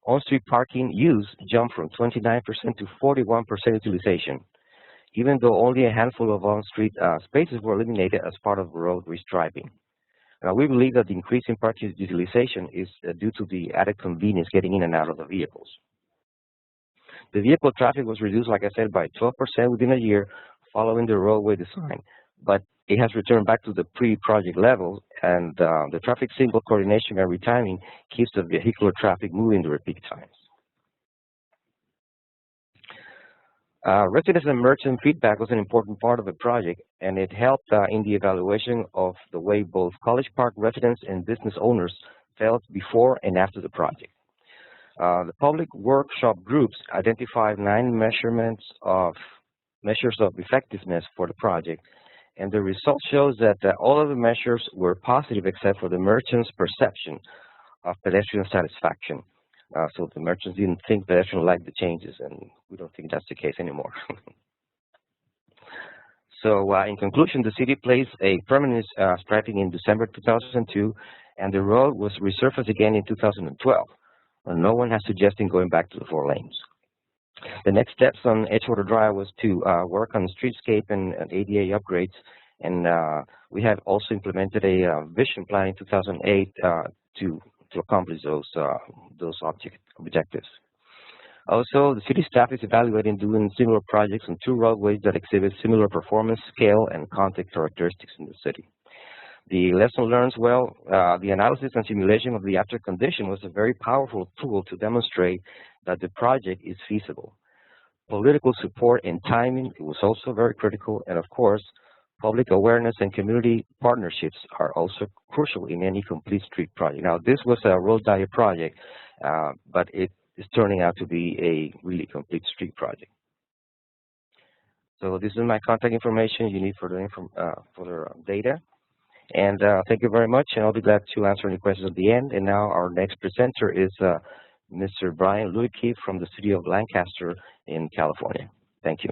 On-street parking use jumped from 29% to 41% utilization, even though only a handful of on-street spaces were eliminated as part of road restriping. Now, we believe that the increase in parking utilization is due to the added convenience getting in and out of the vehicles. The vehicle traffic was reduced, like I said, by 12% within a year following the roadway design, but it has returned back to the pre-project level, and the traffic signal coordination and retiming keeps the vehicular traffic moving during peak times. Residents and merchant feedback was an important part of the project, and it helped in the evaluation of the way both College Park residents and business owners felt before and after the project. The public workshop groups identified 9 measures of effectiveness for the project, and the result shows that all of the measures were positive except for the merchants' perception of pedestrian satisfaction. So the merchants didn't think pedestrians liked the changes, and we don't think that's the case anymore. So in conclusion, the city placed a permanent striping in December 2002, and the road was resurfaced again in 2012. And no one has suggested going back to the 4 lanes. The next steps on Edgewater Drive was to work on streetscape and ADA upgrades, and we have also implemented a vision plan in 2008 to accomplish those objectives. Also, the city staff is evaluating doing similar projects on 2 roadways that exhibit similar performance, scale, and contact characteristics in the city. The lesson learned, well, the analysis and simulation of the after condition was a very powerful tool to demonstrate that the project is feasible. Political support and timing, it was also very critical, and of course, public awareness and community partnerships are also crucial in any complete street project. Now, this was a road diet project, but it is turning out to be a really complete street project. So this is my contact information you need for the data. And thank you very much, and I'll be glad to answer any questions at the end. And now our next presenter is Mr. Brian Ludicke from the city of Lancaster in California. Thank you.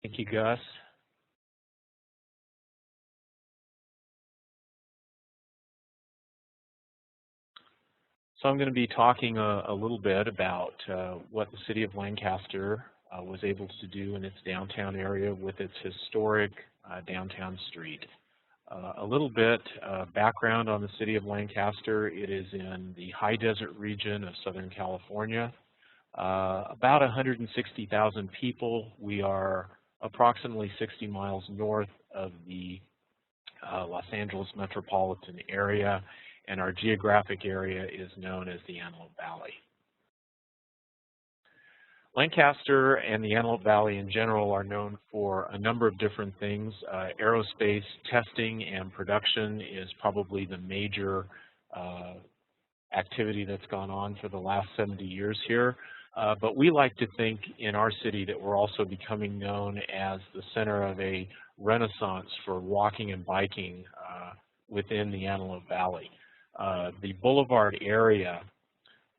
Thank you, Gus. So I'm going to be talking a little bit about what the city of Lancaster was able to do in its downtown area with its historic downtown street. A little bit background on the city of Lancaster. It is in the high desert region of Southern California. About 160,000 people. We are approximately 60 miles north of the Los Angeles metropolitan area, and our geographic area is known as the Antelope Valley. Lancaster and the Antelope Valley in general are known for a number of different things. Aerospace testing and production is probably the major activity that's gone on for the last 70 years here. But we like to think in our city that we're also becoming known as the center of a renaissance for walking and biking within the Antelope Valley. The Boulevard area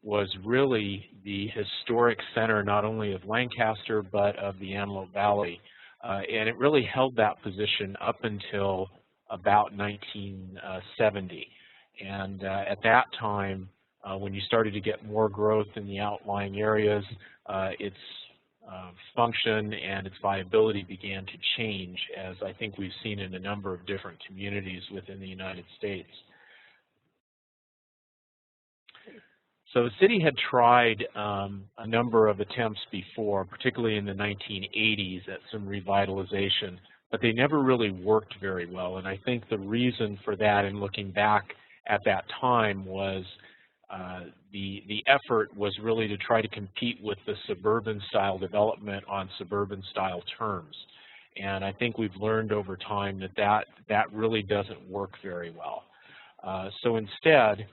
was really the historic center not only of Lancaster but of the Antelope Valley, and it really held that position up until about 1970. And at that time, when you started to get more growth in the outlying areas, its function and its viability began to change, as I think we've seen in a number of different communities within the United States. So the city had tried a number of attempts before, particularly in the 1980s, at some revitalization, but they never really worked very well. And I think the reason for that, in looking back at that time, was the effort was really to try to compete with the suburban style development on suburban style terms. And I think we've learned over time that really doesn't work very well. So instead,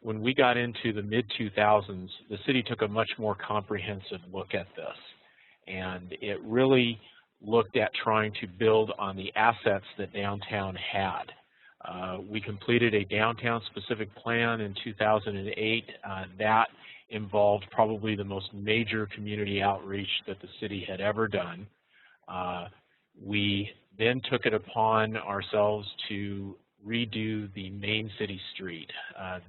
when we got into the mid-2000s, the city took a much more comprehensive look at this. And it really looked at trying to build on the assets that downtown had. We completed a downtown-specific plan in 2008. That involved probably the most major community outreach that the city had ever done. We then took it upon ourselves to redo the main city street.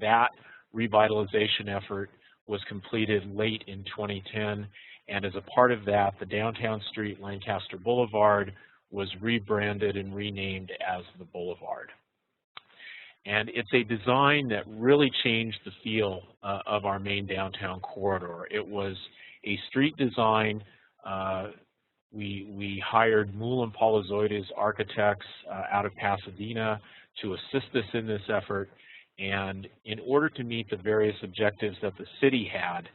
That revitalization effort was completed late in 2010, and as a part of that, the downtown street, Lancaster Boulevard, was rebranded and renamed as the Boulevard. And it's a design that really changed the feel of our main downtown corridor. It was a street design. We hired Moule & Palazoides architects out of Pasadena to assist us in this effort. And in order to meet the various objectives that the city had,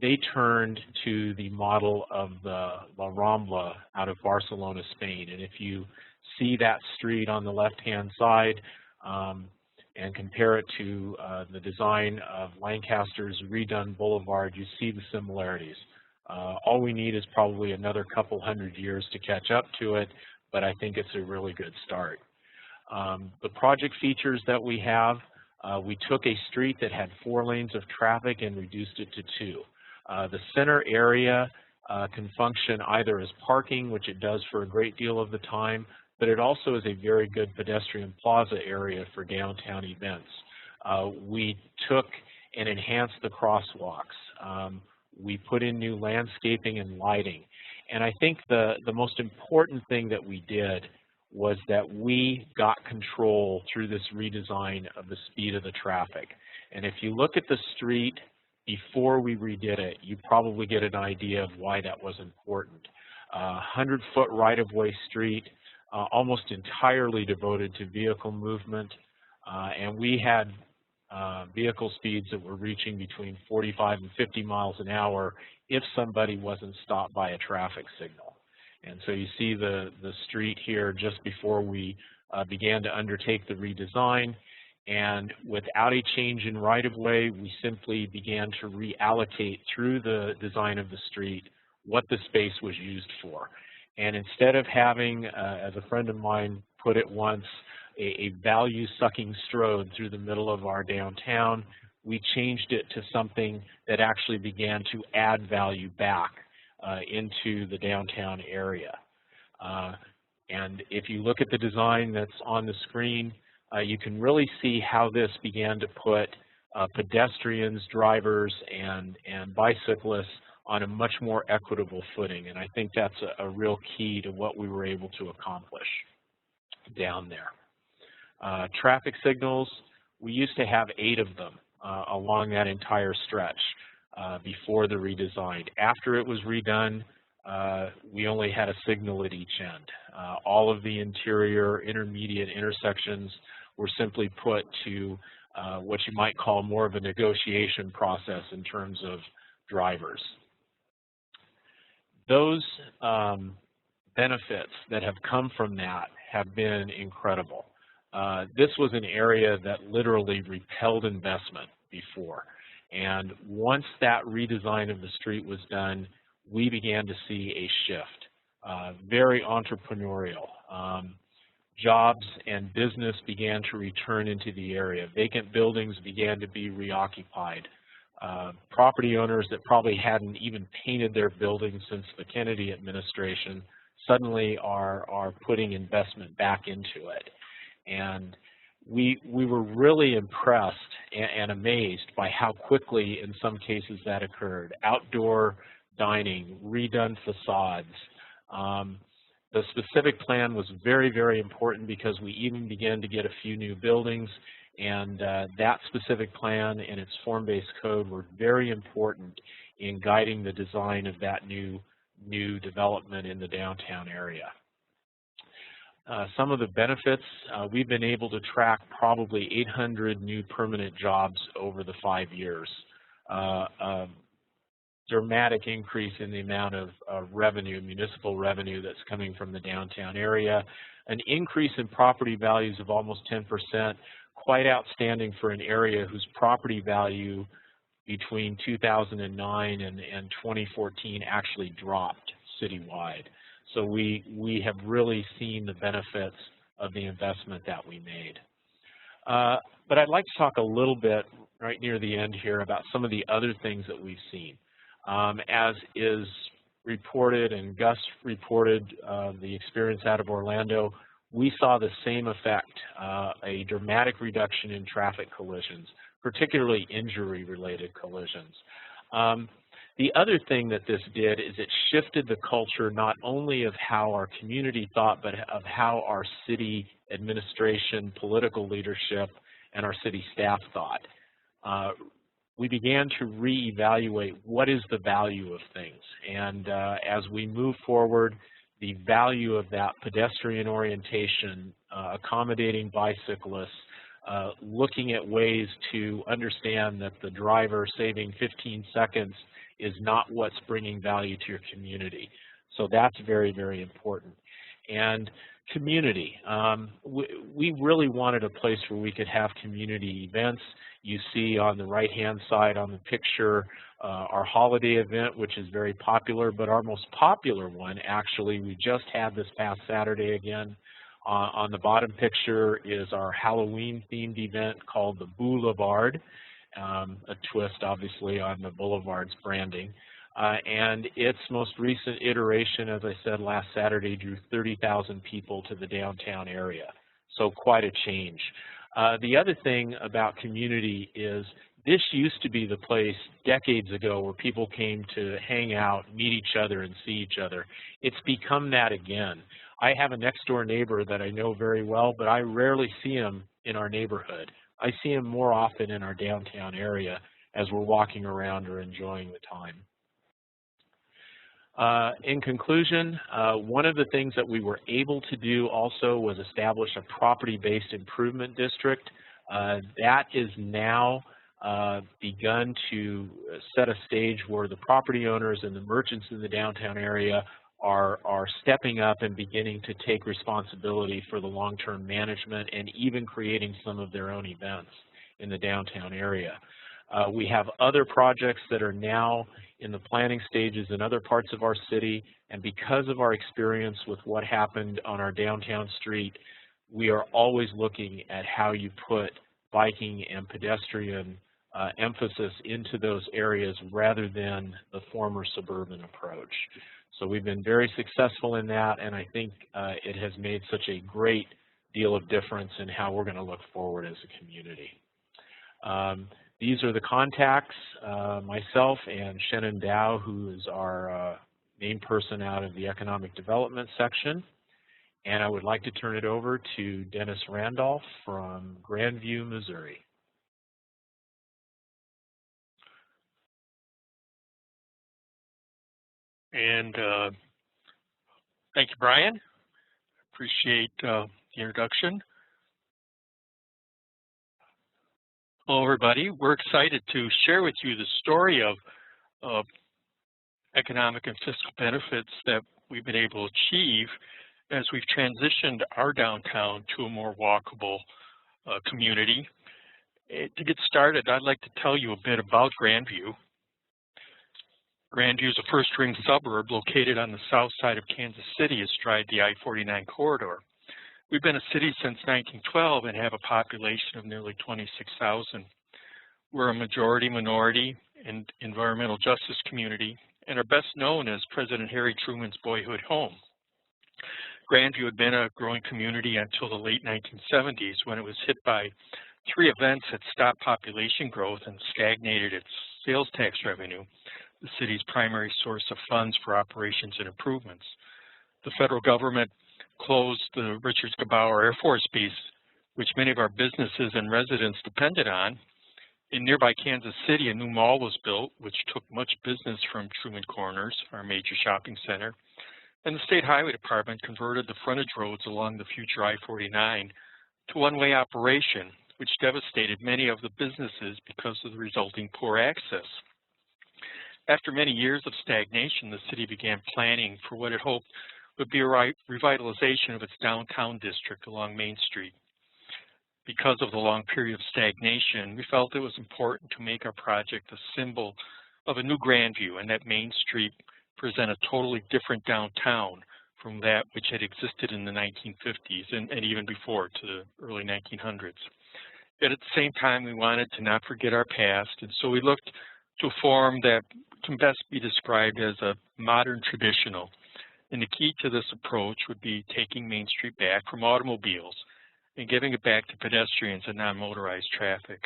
they turned to the model of the La Rambla out of Barcelona, Spain. And if you see that street on the left-hand side and compare it to the design of Lancaster's redone boulevard, you see the similarities. All we need is probably another couple hundred years to catch up to it, but I think it's a really good start. The project features that we have, we took a street that had 4 lanes of traffic and reduced it to 2. The center area can function either as parking, which it does for a great deal of the time, but it also is a very good pedestrian plaza area for downtown events. We took and enhanced the crosswalks. We put in new landscaping and lighting. And I think the most important thing that we did was that we got control through this redesign of the speed of the traffic. And if you look at the street before we redid it, you probably get an idea of why that was important. 100-foot right-of-way street, almost entirely devoted to vehicle movement, and we had vehicle speeds that were reaching between 45 and 50 miles an hour if somebody wasn't stopped by a traffic signal. And so you see the street here just before we began to undertake the redesign, and without a change in right-of-way, we simply began to reallocate through the design of the street what the space was used for. And instead of having, as a friend of mine put it once, a value-sucking strode through the middle of our downtown, we changed it to something that actually began to add value back into the downtown area. And if you look at the design that's on the screen, you can really see how this began to put pedestrians, drivers, and bicyclists on a much more equitable footing. And I think that's a real key to what we were able to accomplish down there. Traffic signals, we used to have 8 of them along that entire stretch before the redesign. After it was redone, we only had a signal at each end. All of the interior intermediate intersections were simply put to what you might call more of a negotiation process in terms of drivers. Those benefits that have come from that have been incredible. This was an area that literally repelled investment before. And once that redesign of the street was done, we began to see a shift, very entrepreneurial. Jobs and business began to return into the area. Vacant buildings began to be reoccupied. Property owners that probably hadn't even painted their buildings since the Kennedy administration suddenly are putting investment back into it. And we were really impressed and amazed by how quickly, in some cases, that occurred. Outdoor dining, redone facades. The specific plan was very, very important because we even began to get a few new buildings, and that specific plan and its form-based code were very important in guiding the design of that new development in the downtown area. Some of the benefits, we've been able to track probably 800 new permanent jobs over the 5 years. Dramatic increase in the amount of revenue, municipal revenue that's coming from the downtown area. An increase in property values of almost 10%, quite outstanding for an area whose property value between 2009 and 2014 actually dropped citywide. So we have really seen the benefits of the investment that we made. But I'd like to talk a little bit right near the end here about some of the other things that we've seen. As is reported, and Gus reported the experience out of Orlando, we saw the same effect, a dramatic reduction in traffic collisions, particularly injury-related collisions. The other thing that this did is it shifted the culture not only of how our community thought, but of how our city administration, political leadership, and our city staff thought. We began to reevaluate what is the value of things. And as we move forward, the value of that pedestrian orientation, accommodating bicyclists, looking at ways to understand that the driver saving 15 seconds is not what's bringing value to your community. So that's very, very important. And community. We really wanted a place where we could have community events. You see on the right-hand side on the picture our holiday event, which is very popular, but our most popular one, actually, we just had this past Saturday again. On the bottom picture is our Halloween-themed event called the Boulevard, a twist, obviously, on the Boulevard's branding. And its most recent iteration, as I said last Saturday, drew 30,000 people to the downtown area. So quite a change. The other thing about community is this used to be the place decades ago where people came to hang out, meet each other, and see each other. It's become that again. I have a next door neighbor that I know very well, but I rarely see him in our neighborhood. I see him more often in our downtown area as we're walking around or enjoying the time. In conclusion, one of the things that we were able to do also was establish a property-based improvement district. That is now begun to set a stage where the property owners and the merchants in the downtown area are stepping up and beginning to take responsibility for the long-term management and even creating some of their own events in the downtown area. We have other projects that are now in the planning stages in other parts of our city, and because of our experience with what happened on our downtown street, we are always looking at how you put biking and pedestrian emphasis into those areas rather than the former suburban approach. So we've been very successful in that, and I think it has made such a great deal of difference in how we're going to look forward as a community. These are the contacts, myself and Shannon Dow, who is our main person out of the economic development section. And I would like to turn it over to Dennis Randolph from Grandview, Missouri. And thank you, Brian. Appreciate the introduction. Hello, everybody. We're excited to share with you the story of economic and fiscal benefits that we've been able to achieve as we've transitioned our downtown to a more walkable community. To get started, I'd like to tell you a bit about Grandview. Grandview is a first-ring suburb located on the south side of Kansas City astride the I-49 corridor. We've been a city since 1912 and have a population of nearly 26,000. We're a majority minority and environmental justice community and are best known as President Harry Truman's boyhood home. Grandview had been a growing community until the late 1970s when it was hit by three events that stopped population growth and stagnated its sales tax revenue, the city's primary source of funds for operations and improvements. The federal government closed the Richards-Gebaur Air Force Base, which many of our businesses and residents depended on. In nearby Kansas City, a new mall was built, which took much business from Truman Corners, our major shopping center. And the State Highway Department converted the frontage roads along the future I-49 to one-way operation, which devastated many of the businesses because of the resulting poor access. After many years of stagnation, the city began planning for what it hoped would be a revitalization of its downtown district along Main Street. Because of the long period of stagnation, we felt it was important to make our project a symbol of a new Grandview and that Main Street present a totally different downtown from that which had existed in the 1950s and even before to the early 1900s. Yet at the same time, we wanted to not forget our past, and so we looked to a form that can best be described as a modern traditional. And the key to this approach would be taking Main Street back from automobiles and giving it back to pedestrians and non-motorized traffic.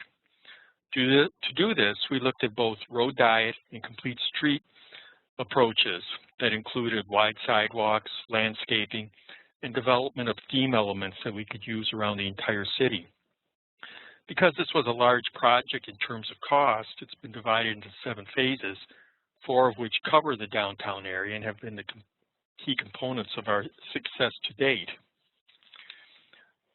To do this, we looked at both road diet and complete street approaches that included wide sidewalks, landscaping, and development of theme elements that we could use around the entire city. Because this was a large project in terms of cost, it's been divided into 7 phases, 4 of which cover the downtown area and have been the key components of our success to date.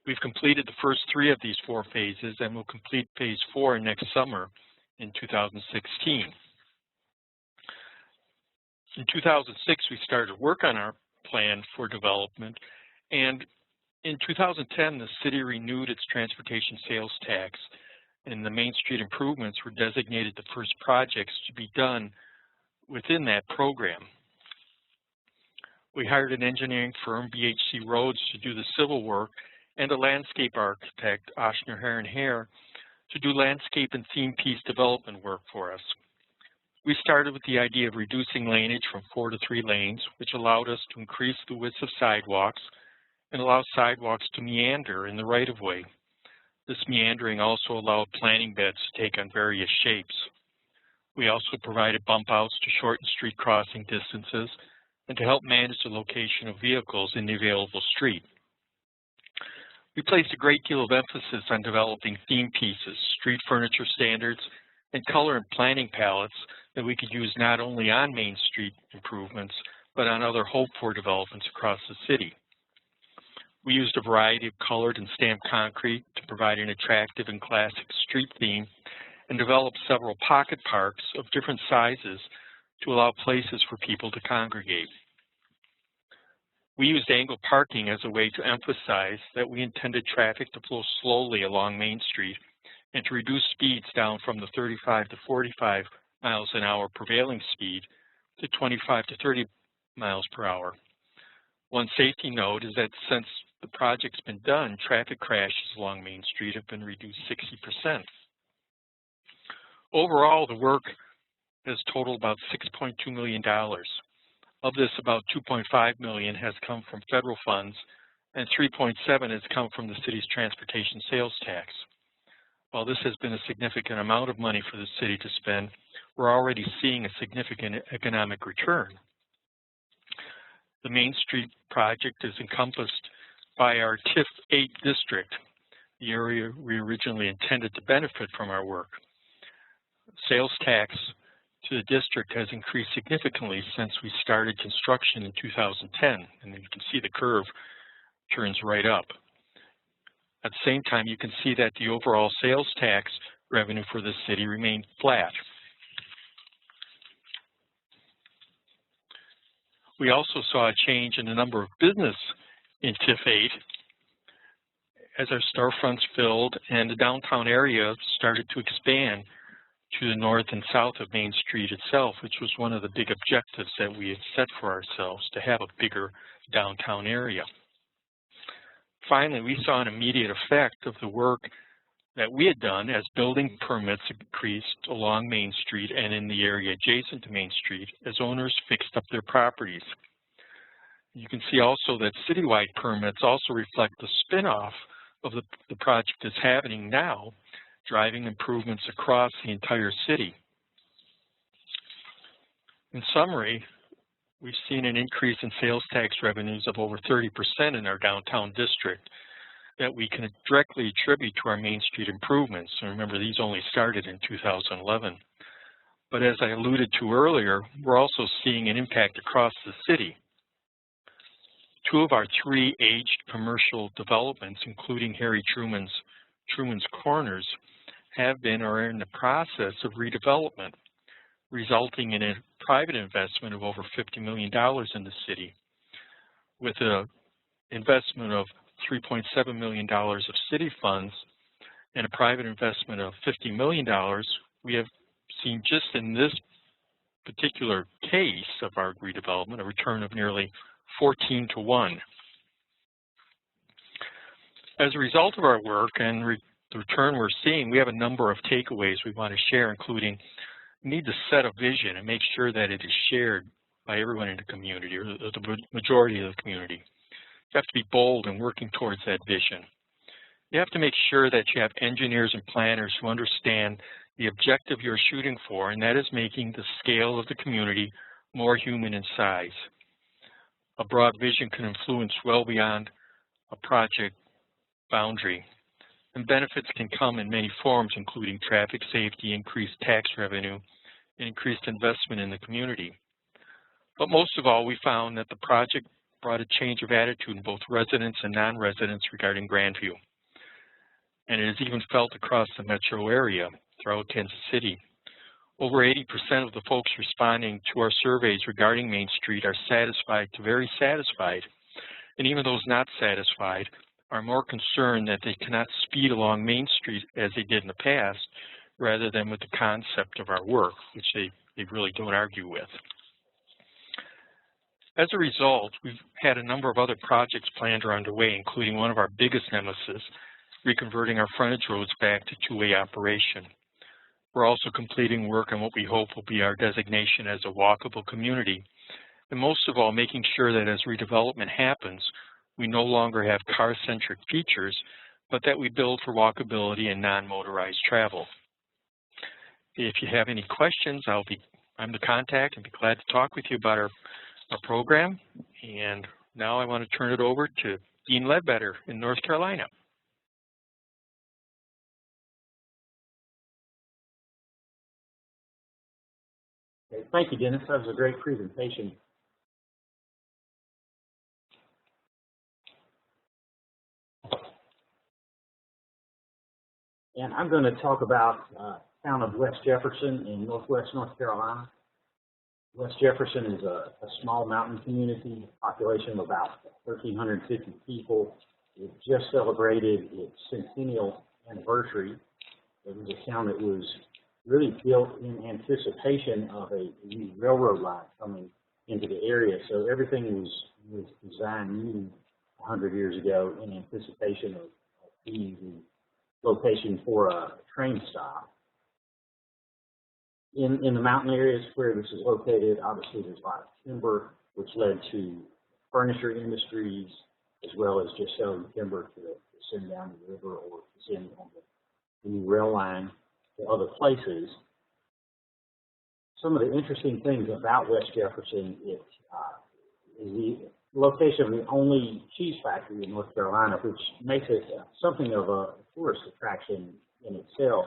We've completed the first 3 of these 4 phases and will complete phase 4 next summer in 2016. In 2006, we started work on our plan for development, and in 2010, the city renewed its transportation sales tax, and the Main Street improvements were designated the first projects to be done within that program. We hired an engineering firm, BHC Roads, to do the civil work, and a landscape architect, Oshner Hare & Hare, to do landscape and theme piece development work for us. We started with the idea of reducing laneage from 4 to 3 lanes, which allowed us to increase the width of sidewalks and allow sidewalks to meander in the right-of-way. This meandering also allowed planting beds to take on various shapes. We also provided bump outs to shorten street crossing distances, and to help manage the location of vehicles in the available street. We placed a great deal of emphasis on developing theme pieces, street furniture standards, and color and planning palettes that we could use not only on Main Street improvements, but on other hoped-for developments across the city. We used a variety of colored and stamped concrete to provide an attractive and classic street theme, and developed several pocket parks of different sizes to allow places for people to congregate. We used angled parking as a way to emphasize that we intended traffic to flow slowly along Main Street and to reduce speeds down from the 35 to 45 miles an hour prevailing speed to 25 to 30 miles per hour. One safety note is that since the project's been done, traffic crashes along Main Street have been reduced 60%. Overall, the work has totaled about $6.2 million. Of this, about $2.5 million has come from federal funds, and $3.7 has come from the city's transportation sales tax. While this has been a significant amount of money for the city to spend, we're already seeing a significant economic return. The Main Street project is encompassed by our TIF 8 district, the area we originally intended to benefit from our work. Sales tax to the district has increased significantly since we started construction in 2010, and then you can see the curve turns right up. At the same time, you can see that the overall sales tax revenue for the city remained flat. We also saw a change in the number of business in TIF 8 as our storefronts filled and the downtown area started to expand to the north and south of Main Street itself, which was one of the big objectives that we had set for ourselves, to have a bigger downtown area. Finally, we saw an immediate effect of the work that we had done as building permits increased along Main Street and in the area adjacent to Main Street as owners fixed up their properties. You can see also that citywide permits also reflect the spin-off of the project that's happening now, driving improvements across the entire city. In summary, we've seen an increase in sales tax revenues of over 30% in our downtown district that we can directly attribute to our Main Street improvements. And remember, these only started in 2011. But as I alluded to earlier, we're also seeing an impact across the city. Two of our three aged commercial developments, including Harry Truman's Corners, have been or are in the process of redevelopment, resulting in a private investment of over $50 million in the city. With an investment of $3.7 million of city funds and a private investment of $50 million, we have seen just in this particular case of our redevelopment a return of nearly 14 to 1. As a result of our work and the return we're seeing, we have a number of takeaways we want to share, including we need to set a vision and make sure that it is shared by everyone in the community, or the majority of the community. You have to be bold in working towards that vision. You have to make sure that you have engineers and planners who understand the objective you're shooting for, and that is making the scale of the community more human in size. A broad vision can influence well beyond a project boundary, and benefits can come in many forms, including traffic safety, increased tax revenue, and increased investment in the community. But most of all, we found that the project brought a change of attitude in both residents and non-residents regarding Grandview. And it is even felt across the metro area throughout Kansas City. Over 80% of the folks responding to our surveys regarding Main Street are satisfied to very satisfied. And even those not satisfied are more concerned that they cannot speed along Main Street as they did in the past, rather than with the concept of our work, which they really don't argue with. As a result, we've had a number of other projects planned or underway, including one of our biggest nemesis, reconverting our frontage roads back to two-way operation. We're also completing work on what we hope will be our designation as a walkable community, and most of all, making sure that as redevelopment happens, we no longer have car-centric features, but that we build for walkability and non-motorized travel. If you have any questions, I'm the contact and be glad to talk with you about our program. And now I want to turn it over to Dean Ledbetter in North Carolina. Okay, thank you, Dennis. That was a great presentation. And I'm going to talk about the town of West Jefferson in northwest North Carolina. West Jefferson is a small mountain community, population of about 1,350 people. It just celebrated its centennial anniversary. It was a town that was really built in anticipation of a new railroad line coming into the area. So everything was designed new 100 years ago in anticipation of being the location for a train stop. In the mountain areas where this is located, obviously there's a lot of timber, which led to furniture industries, as well as just selling timber to send down the river or to send on the new rail line to other places. Some of the interesting things about West Jefferson is the location of the only cheese factory in North Carolina, which makes it something of a tourist attraction in itself.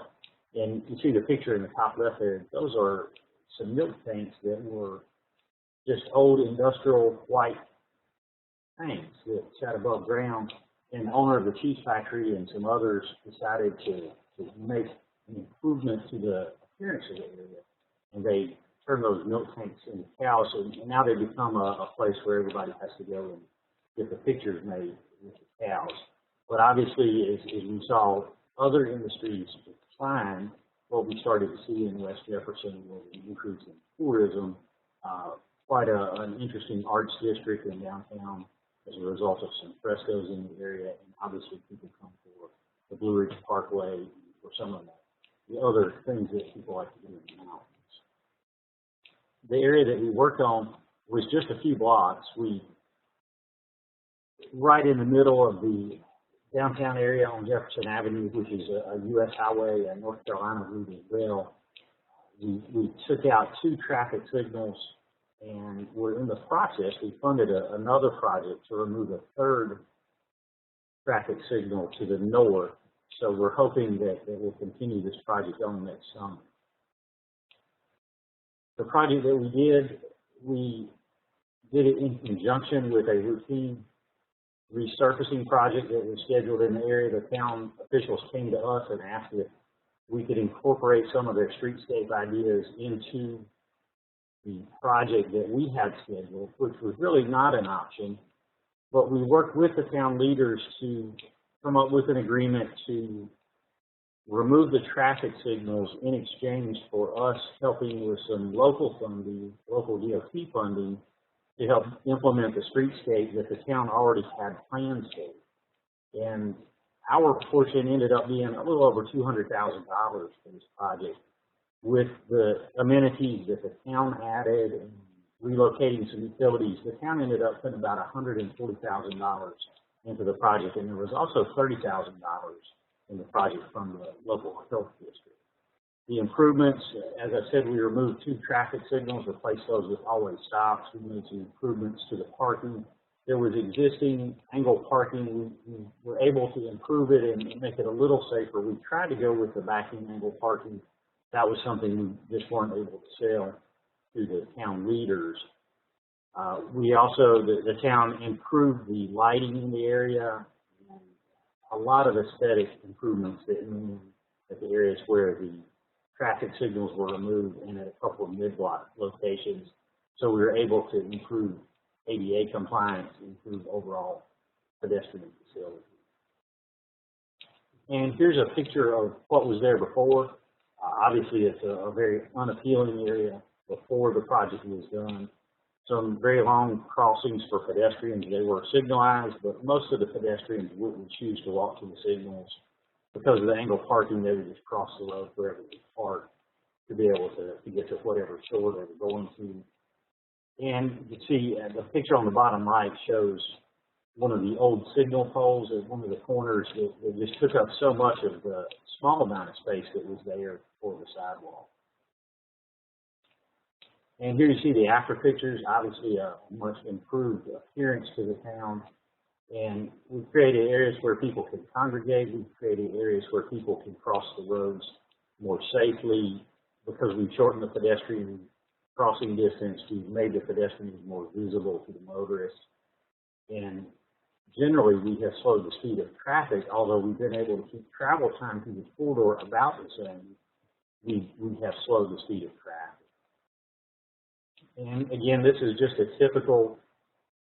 And you see the picture in the top left there, those are some milk tanks that were just old industrial white tanks that sat above ground. And the owner of the cheese factory and some others decided to make an improvement to the appearance of the area. And they turned those milk tanks into cows, and now they become a place where everybody has to go and get the pictures made with the cows. But obviously, as we saw other industries decline, what we started to see in West Jefferson was an increase in tourism, quite an interesting arts district in downtown as a result of some frescoes in the area, and obviously people come for the Blue Ridge Parkway or some of the other things that people like to do in the mountains. The area that we worked on was just a few blocks. Right in the middle of the downtown area on Jefferson Avenue, which is a U.S. highway, a North Carolina route as well. We took out 2 traffic signals, and we're in the process. We funded another project to remove a 3rd traffic signal to the north. So we're hoping that we'll continue this project on next summer. The project that we did it in conjunction with a routine resurfacing project that was scheduled in the area. The town officials came to us and asked if we could incorporate some of their streetscape ideas into the project that we had scheduled, which was really not an option. But we worked with the town leaders to come up with an agreement to remove the traffic signals in exchange for us helping with some local funding, local DOT funding, to help implement the streetscape that the town already had plans for. And our portion ended up being a little over $200,000 for this project. With the amenities that the town added and relocating some utilities, the town ended up putting about $140,000 into the project, and there was also $30,000 in the project from the local health district. The improvements, as I said, we removed 2 traffic signals, replaced those with always stops. We made some improvements to the parking. There was existing angle parking. We were able to improve it and make it a little safer. We tried to go with the backing angle parking. That was something we just weren't able to sell to the town leaders. We also, the town improved the lighting in the area, and a lot of aesthetic improvements at the areas where the traffic signals were removed and at a couple of mid-block locations. So we were able to improve ADA compliance, improve overall pedestrian facility. And here's a picture of what was there before. Obviously, it's a very unappealing area before the project was done. Some very long crossings for pedestrians. They were signalized, but most of the pedestrians wouldn't choose to walk to the signals. Because of the angle parking, they would just cross the road wherever they parked to be able to get to whatever store they were going to. And you can see the picture on the bottom right shows one of the old signal poles at one of the corners that just took up so much of the small amount of space that was there for the sidewalk. And here you see the after pictures, obviously a much improved appearance to the town. And we've created areas where people can congregate. We've created areas where people can cross the roads more safely because we've shortened the pedestrian crossing distance. We've made the pedestrians more visible to the motorists. And generally, we have slowed the speed of traffic, although we've been able to keep travel time through the corridor about the same. We have slowed the speed of traffic. And again, this is just a typical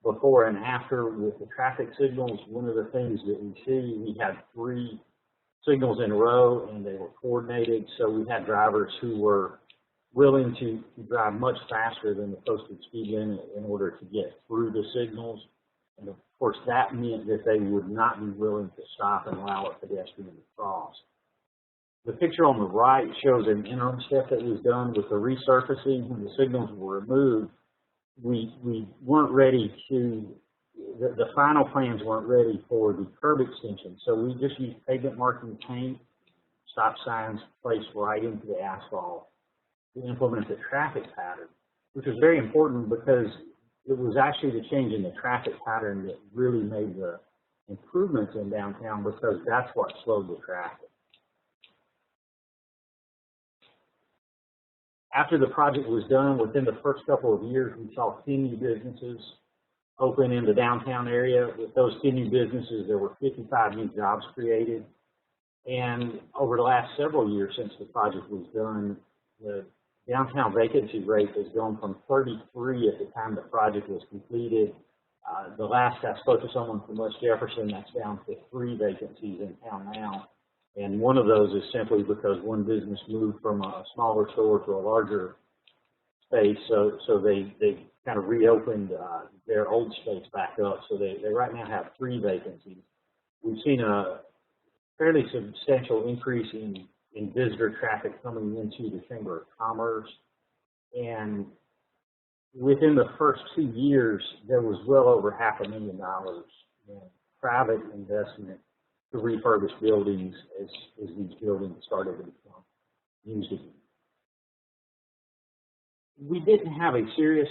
before and after with the traffic signals. One of the things that we see, we had 3 signals in a row and they were coordinated. So we had drivers who were willing to drive much faster than the posted speed limit in order to get through the signals. And of course, that meant that they would not be willing to stop and allow a pedestrian to cross. The picture on the right shows an interim step that was done with the resurfacing. When the signals were removed, we weren't ready to, the final plans weren't ready for the curb extension. So we just used pavement marking paint, stop signs placed right into the asphalt to implement the traffic pattern, which was very important because it was actually the change in the traffic pattern that really made the improvements in downtown, because that's what slowed the traffic. After the project was done, within the first couple of years, we saw 10 new businesses open in the downtown area. With those 10 new businesses, there were 55 new jobs created. And over the last several years since the project was done, the downtown vacancy rate has gone from 33 at the time the project was completed. The last I spoke to someone from West Jefferson, that's down to 3 vacancies in town now. And one of those is simply because one business moved from a smaller store to a larger space, so they kind of reopened their old space back up. So they right now have 3 vacancies. We've seen a fairly substantial increase in visitor traffic coming into the Chamber of Commerce. And within the first 2 years, there was well over $500,000 in private investment to refurbish buildings as these buildings started to become used again. We didn't have a serious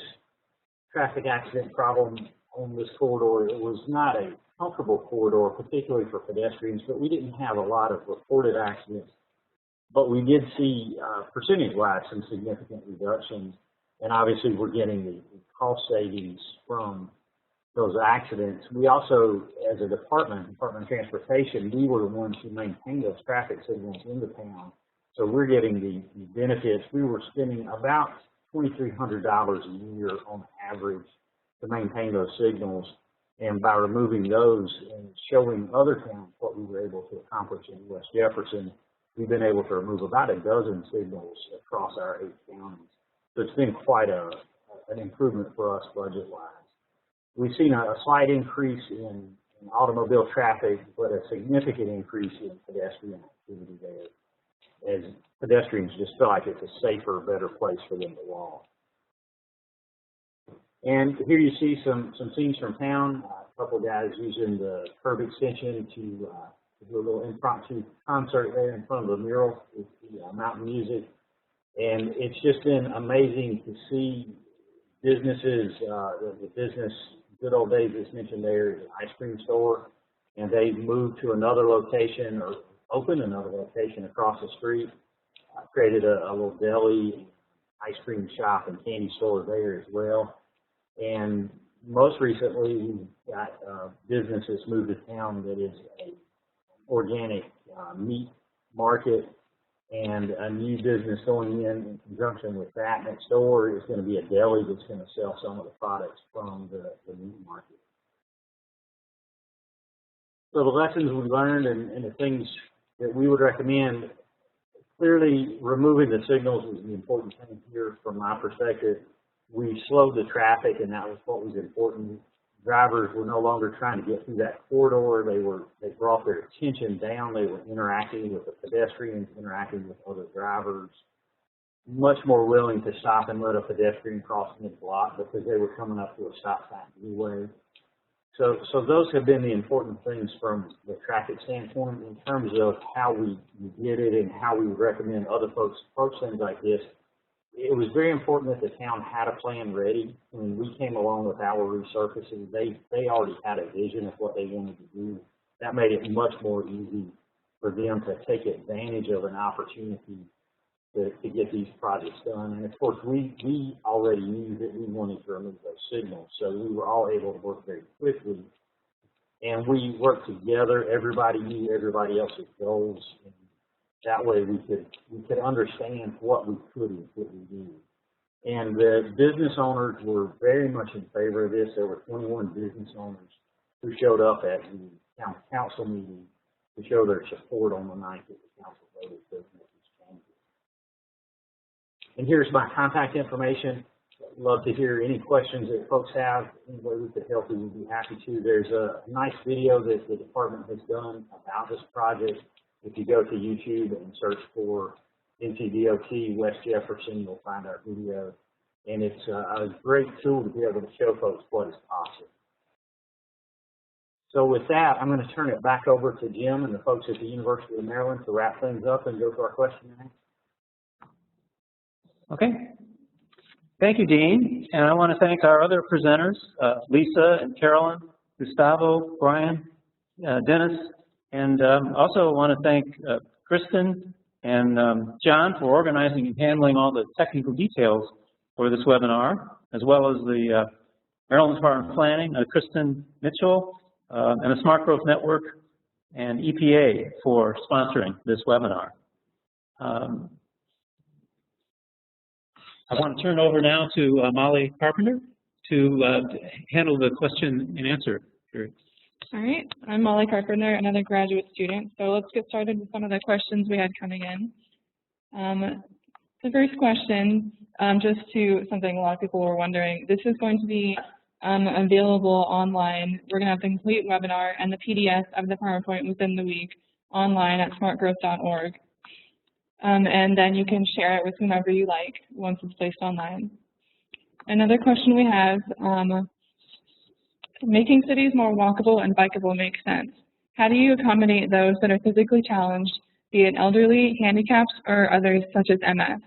traffic accident problem on this corridor. It was not a comfortable corridor, particularly for pedestrians, but we didn't have a lot of reported accidents. But we did see, percentage-wise, some significant reductions, and obviously we're getting the cost savings from those accidents. We also, as a Department of Transportation, we were the ones who maintained those traffic signals in the town. So we're getting the benefits. We were spending about $2,300 a year on average to maintain those signals. And by removing those and showing other towns what we were able to accomplish in West Jefferson, we've been able to remove about a dozen signals across our 8 counties. So it's been quite an improvement for us budget-wise. We've seen a slight increase in automobile traffic, but a significant increase in pedestrian activity there, as pedestrians just feel like it's a safer, better place for them to walk. And here you see some scenes from town. A couple of guys using the curb extension to do a little impromptu concert there in front of the mural with the mountain music. And it's just been amazing to see businesses, the business, Good Old Days that's mentioned there is an ice cream store, and they've moved to another location or opened another location across the street, created a little deli, ice cream shop, and candy store there as well. And most recently, we've got business that's moved to town that is an organic meat market, and a new business going in conjunction with that next door is going to be a deli that's going to sell some of the products from the meat market. So the lessons we learned and the things that we would recommend, clearly removing the signals was the important thing here from my perspective. We slowed the traffic, and that was what was important. Drivers were no longer trying to get through that corridor. They brought their attention down. They were interacting with the pedestrians, interacting with other drivers, much more willing to stop and let a pedestrian cross mid-block because they were coming up to a stop sign anyway. So those have been the important things from the traffic standpoint in terms of how we did it and how we would recommend other folks approach things like this. it was very important that the town had a plan ready. When we came along with our resurfacing, they already had a vision of what they wanted to do. That made it much more easy for them to take advantage of an opportunity to get these projects done. And of course, we already knew that we wanted to remove those signals, so we were all able to work very quickly. And we worked together. Everybody knew everybody else's goals. And that way we could understand what we could and couldn't do. And the business owners were very much in favor of this. There were 21 business owners who showed up at the town council meeting to show their support on the night that the council voted to make these changes. And here's my contact information. I'd love to hear any questions that folks have. Any way we could help you, we'd be happy to. There's a nice video that the department has done about this project. If you go to YouTube and search for NCDOT West Jefferson, you'll find our video. And it's a great tool to be able to show folks what is possible. So with that, I'm going to turn it back over to Jim and the folks at the University of Maryland to wrap things up and go to our question and answer. Okay. Thank you, Dean. And I want to thank our other presenters, Lisa and Carolyn, Gustavo, Brian, Dennis, and also want to thank Kristen and John for organizing and handling all the technical details for this webinar, as well as the Maryland Department of Planning, Kristen Mitchell, and the Smart Growth Network and EPA for sponsoring this webinar. I want to turn over now to Molly Carpenter to handle the question and answer period. All right, I'm Molly Carpenter, another graduate student. So let's get started with some of the questions we had coming in. The first question, just to something a lot of people were wondering, this is going to be available online. We're going to have the complete webinar and the PDF of the PowerPoint within the week online at smartgrowth.org. And then you can share it with whomever you like once it's placed online. Another question we have, making cities more walkable and bikeable makes sense. How do you accommodate those that are physically challenged, be it elderly, handicaps, or others such as MS?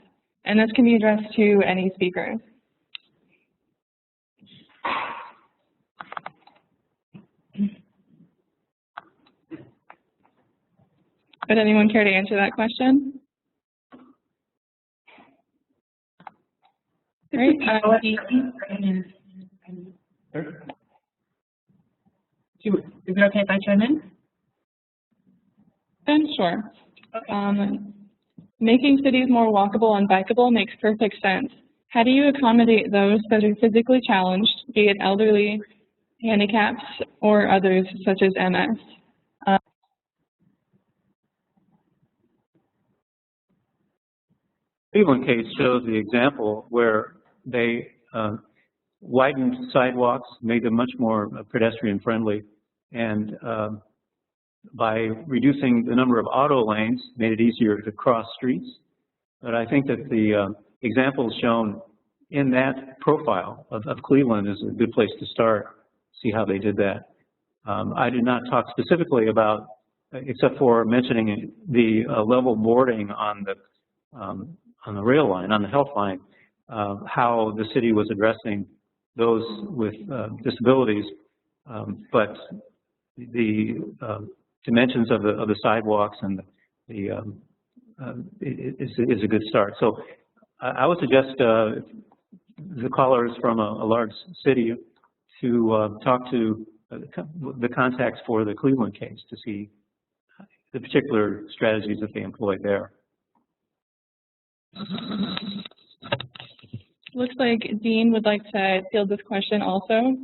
And this can be addressed to any speakers. Would anyone care to answer that question? Great. Is it okay if I chime in? Sure. Making cities more walkable and bikeable makes perfect sense. How do you accommodate those that are physically challenged, be it elderly, handicaps, or others such as MS? Cleveland case shows the example where they widened sidewalks, made them much more pedestrian friendly, and by reducing the number of auto lanes, made it easier to cross streets. But I think that the examples shown in that profile of Cleveland is a good place to start, see how they did that. I did not talk specifically about, except for mentioning the level boarding on the rail line, on the Healthline, how the city was addressing those with disabilities, but the dimensions of the sidewalks and is a good start. So I would suggest the callers from a large city to talk to the contacts for the Cleveland case to see the particular strategies that they employed there. Looks like Dean would like to field this question also.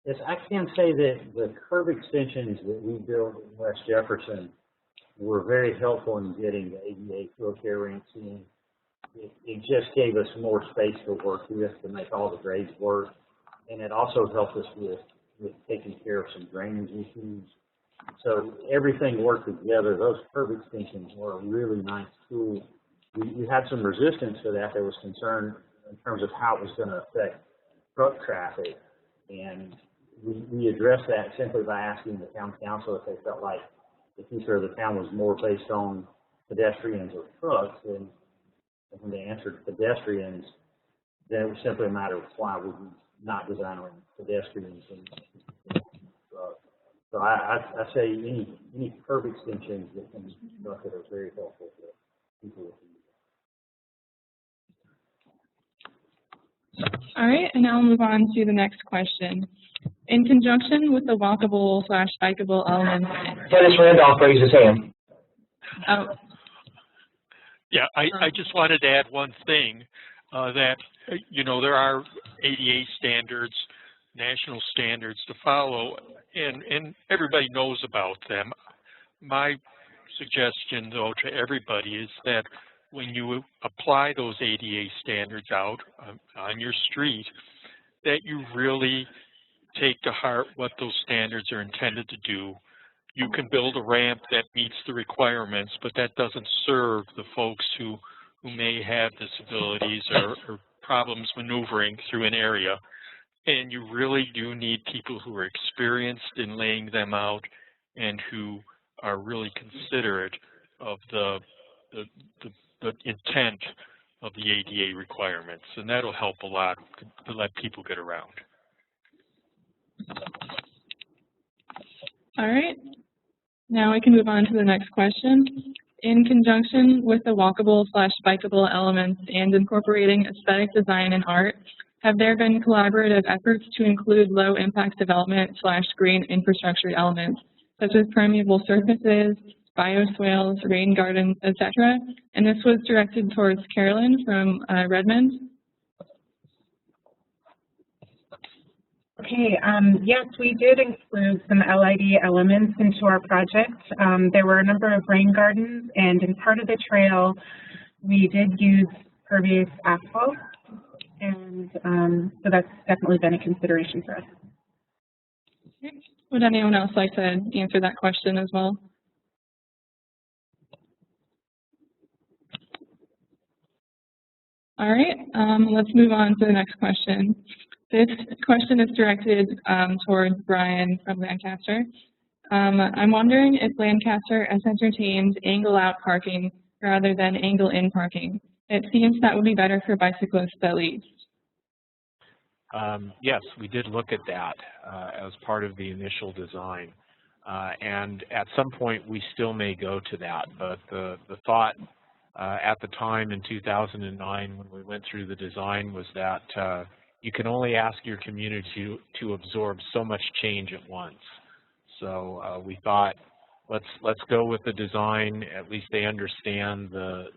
Yes, I can say that the curb extensions that we built in West Jefferson were very helpful in getting the ADA wheelchair ramps in. It just gave us more space to work with to make all the grades work, and it also helped us with taking care of some drainage issues. So everything worked together. Those curb extensions were a really nice tool. We had some resistance to that. There was concern in terms of how it was going to affect truck traffic, and we addressed that simply by asking the town council if they felt like the future of the town was more based on pedestrians or trucks, and And when they answered pedestrians, then it was simply a matter of why would we not design around pedestrians. So I say any curb extensions that can be constructed are very helpful to people with these. All right, and now we'll move on to the next question. In conjunction with the walkable/bikeable elements. Dennis Randolph raised his hand. Oh. Yeah, I just wanted to add one thing, that, you know, there are ADA standards, national standards to follow, and everybody knows about them. My suggestion, though, to everybody is that when you apply those ADA standards out on your street, that you really take to heart what those standards are intended to do. You can build a ramp that meets the requirements, but that doesn't serve the folks who may have disabilities or problems maneuvering through an area. And you really do need people who are experienced in laying them out and who are really considerate of the intent of the ADA requirements. And that'll help a lot to let people get around. All right. Now we can move on to the next question. In conjunction with the walkable/bikeable elements and incorporating aesthetic design and art, have there been collaborative efforts to include low-impact development/green infrastructure elements, such as permeable surfaces, bioswales, rain gardens, etc.? And this was directed towards Carolyn from Redmond. Okay, yes, we did include some LID elements into our project. There were a number of rain gardens, and in part of the trail, we did use pervious asphalt, and so that's definitely been a consideration for us. Would anyone else like to answer that question as well? All right, let's move on to the next question. This question is directed towards Brian from Lancaster. I'm wondering if Lancaster has entertained angle-out parking rather than angle-in parking. It seems that would be better for bicyclists at least. Yes, we did look at that as part of the initial design. And at some point, we still may go to that. But the thought at the time in 2009 when we went through the design was that you can only ask your community to absorb so much change at once. So we thought, let's go with the design. At least they understand the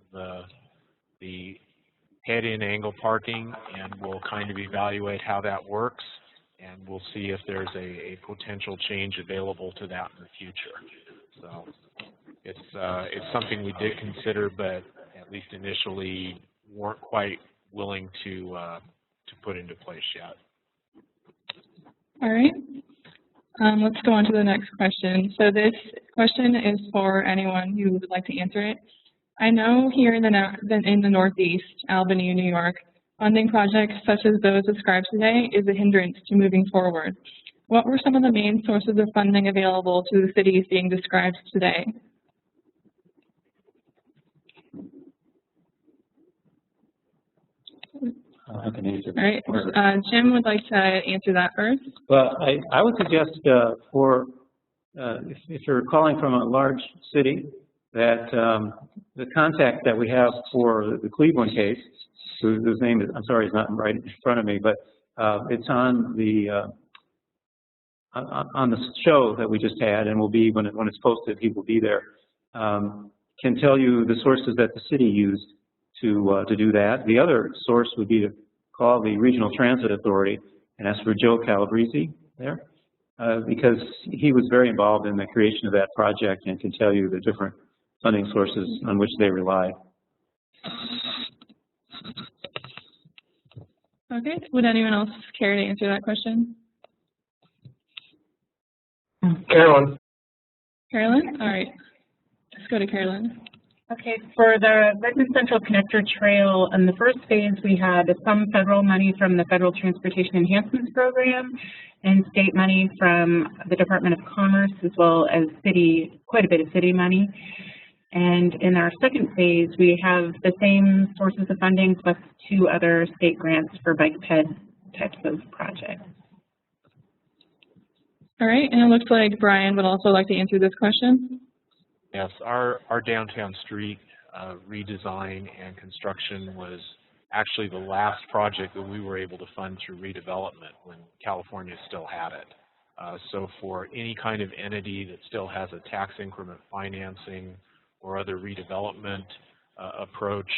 head-in angle parking, and we'll kind of evaluate how that works, and we'll see if there's a potential change available to that in the future. So it's something we did consider, but at least initially weren't quite willing to put into place yet. All right. Let's go on to the next question. So this question is for anyone who would like to answer it. I know here in the Northeast, Albany, New York, funding projects such as those described today is a hindrance to moving forward. What were some of the main sources of funding available to the cities being described today? I can answer. All right, Jim would like to answer that first. Well, I would suggest if you're calling from a large city, that the contact that we have for the Cleveland case, whose name is, I'm sorry, it's not right in front of me, but it's on the show that we just had, and will be when it's posted, he will be there. Can tell you the sources that the city used to do that. The other source would be to call the Regional Transit Authority and ask for Joe Calabrese there, because he was very involved in the creation of that project and can tell you the different funding sources on which they rely. Okay, would anyone else care to answer that question? Carolyn. Carolyn? All right, let's go to Carolyn. Okay, for the Redmond Central Connector Trail, in the first phase, we had some federal money from the Federal Transportation Enhancements Program and state money from the Department of Commerce, as well as quite a bit of city money. And in our second phase, we have the same sources of funding plus 2 other state grants for bike ped types of projects. All right, and it looks like Brian would also like to answer this question. Yes, our downtown street redesign and construction was actually the last project that we were able to fund through redevelopment when California still had it. So for any kind of entity that still has a tax increment financing or other redevelopment approach,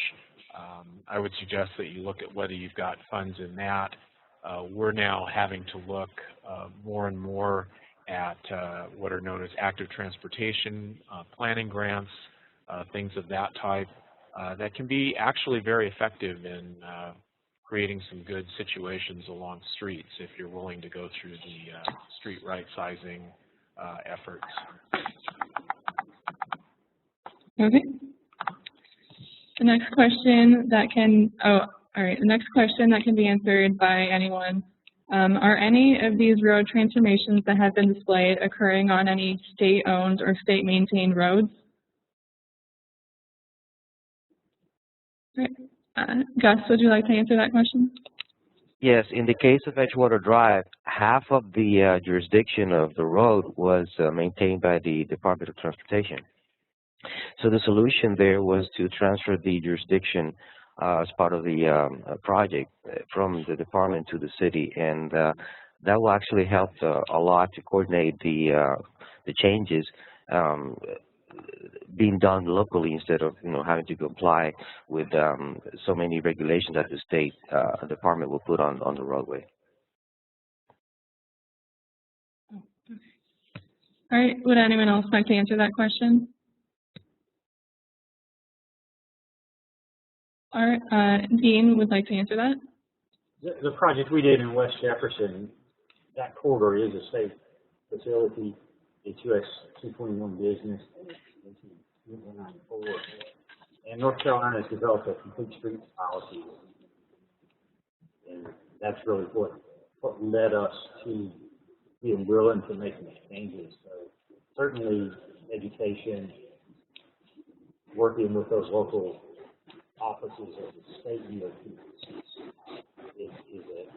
I would suggest that you look at whether you've got funds in that. We're now having to look more and more at what are known as active transportation planning grants, things of that type, that can be actually very effective in creating some good situations along streets if you're willing to go through the street right-sizing efforts. Okay. The next question that can, the next question that can be answered by anyone. Are any of these road transformations that have been displayed occurring on any state-owned or state-maintained roads? Right. Gus, would you like to answer that question? Yes, in the case of Edgewater Drive, half of the jurisdiction of the road was maintained by the Department of Transportation. So the solution there was to transfer the jurisdiction as part of the project from the department to the city, and that will actually help a lot to coordinate the changes being done locally instead of having to comply with so many regulations that the state department will put on the roadway. All right. Would anyone else like to answer that question? All right. Dean would like to answer that. The project we did in West Jefferson, that corridor is a state facility. It's US 221 business. And North Carolina has developed a complete streets policy, and that's really what led us to being willing to make these changes. So certainly education, working with those local offices of the state DOT is a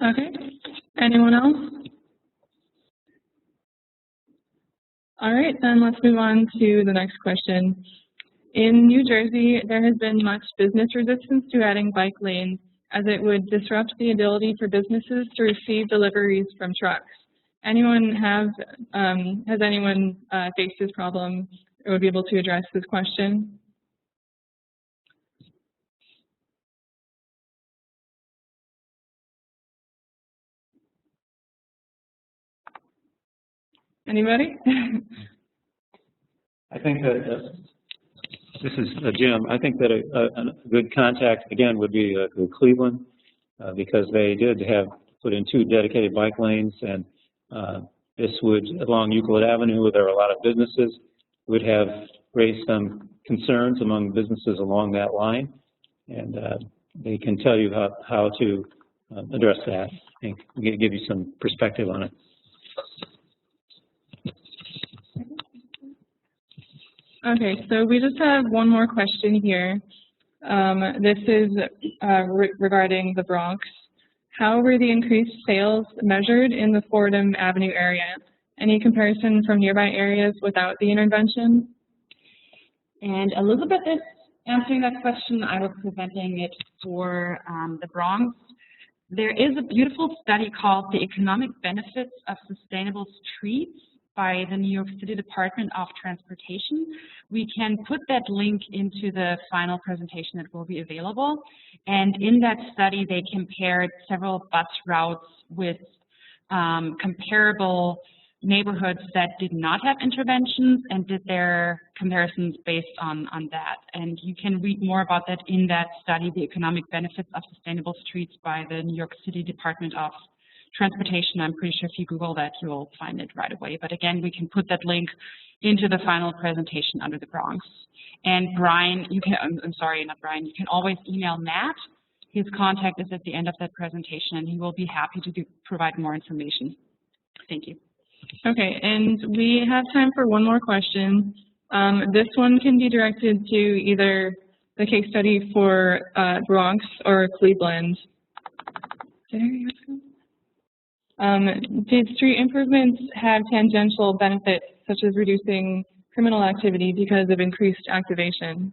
Okay. Anyone else? All right, then let's move on to the next question. In New Jersey, there has been much business resistance to adding bike lanes as it would disrupt the ability for businesses to receive deliveries from trucks. Has anyone faced this problem or would be able to address this question? Anybody? I think that, this is Jim, I think that a good contact, again, would be Cleveland, because they did put in 2 dedicated bike lanes, and this would, along Euclid Avenue, where there are a lot of businesses, would have raised some concerns among businesses along that line, and they can tell you how to address that. I think give you some perspective on it. Okay, so we just have one more question here. This is regarding the Bronx. How were the increased sales measured in the Fordham Avenue area? Any comparison from nearby areas without the intervention? And Elizabeth is answering that question. I was presenting it for the Bronx. There is a beautiful study called The Economic Benefits of Sustainable Streets by the New York City Department of Transportation. We can put that link into the final presentation that will be available. And in that study, they compared several bus routes with comparable neighborhoods that did not have interventions and did their comparisons based on that. And you can read more about that in that study, The Economic Benefits of Sustainable Streets by the New York City Department of Transportation. I'm pretty sure if you Google that, you'll find it right away. But again, we can put that link into the final presentation under the Bronx. And Brian, you can, I'm sorry, not Brian, you can always email Matt. His contact is at the end of that presentation, and he will be happy to provide more information. Thank you. Okay, and we have time for one more question. This one can be directed to either the case study for Bronx or Cleveland. Did street improvements have tangential benefits, such as reducing criminal activity because of increased activation?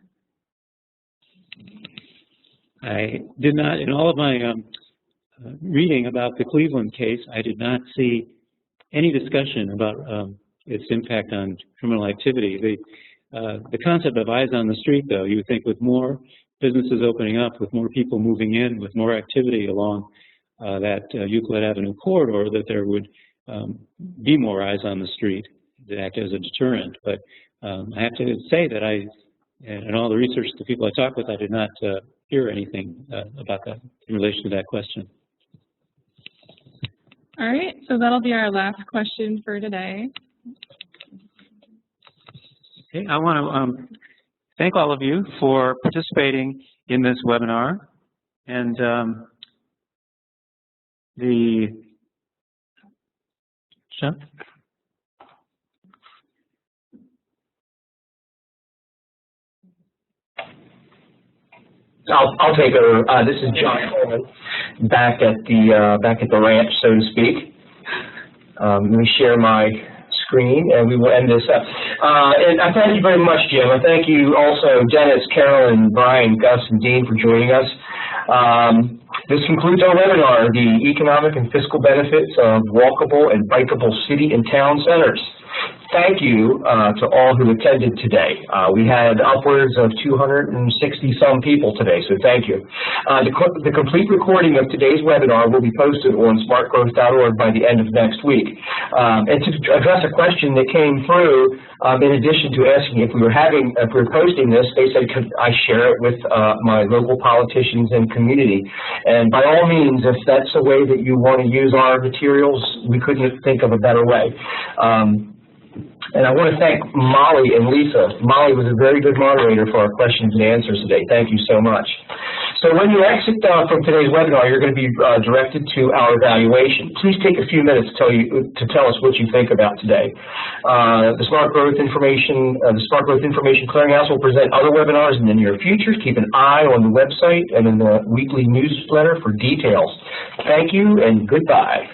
I did not, in all of my reading about the Cleveland case, I did not see any discussion about its impact on criminal activity. The concept of eyes on the street, though, you would think with more businesses opening up, with more people moving in, with more activity along that Euclid Avenue corridor, that there would be more eyes on the street that act as a deterrent. But I have to say that in all the research, the people I talked with, I did not hear anything about that in relation to that question. All right, so that'll be our last question for today. Okay, I want to thank all of you for participating in this webinar. And I'll take over. This is John Cohen, back at the ranch, so to speak. Let me share my screen, and we will end this up. And I thank you very much, Jim. I thank you also, Dennis, Carolyn, Brian, Gus, and Dean for joining us. This concludes our webinar, the economic and fiscal benefits of walkable and bikeable city and town centers. Thank you to all who attended today. We had upwards of 260-some people today, so thank you. The complete recording of today's webinar will be posted on smartgrowth.org by the end of next week. And to address a question that came through, in addition to asking if we were posting this, they said, could I share it with my local politicians and community? And by all means, if that's a way that you want to use our materials, we couldn't think of a better way. And I want to thank Molly and Lisa. Molly was a very good moderator for our questions and answers today. Thank you so much. So when you exit from today's webinar, you're going to be directed to our evaluation. Please take a few minutes to tell us what you think about today. The Smart Growth Information Clearinghouse will present other webinars in the near future. Keep an eye on the website and in the weekly newsletter for details. Thank you and goodbye.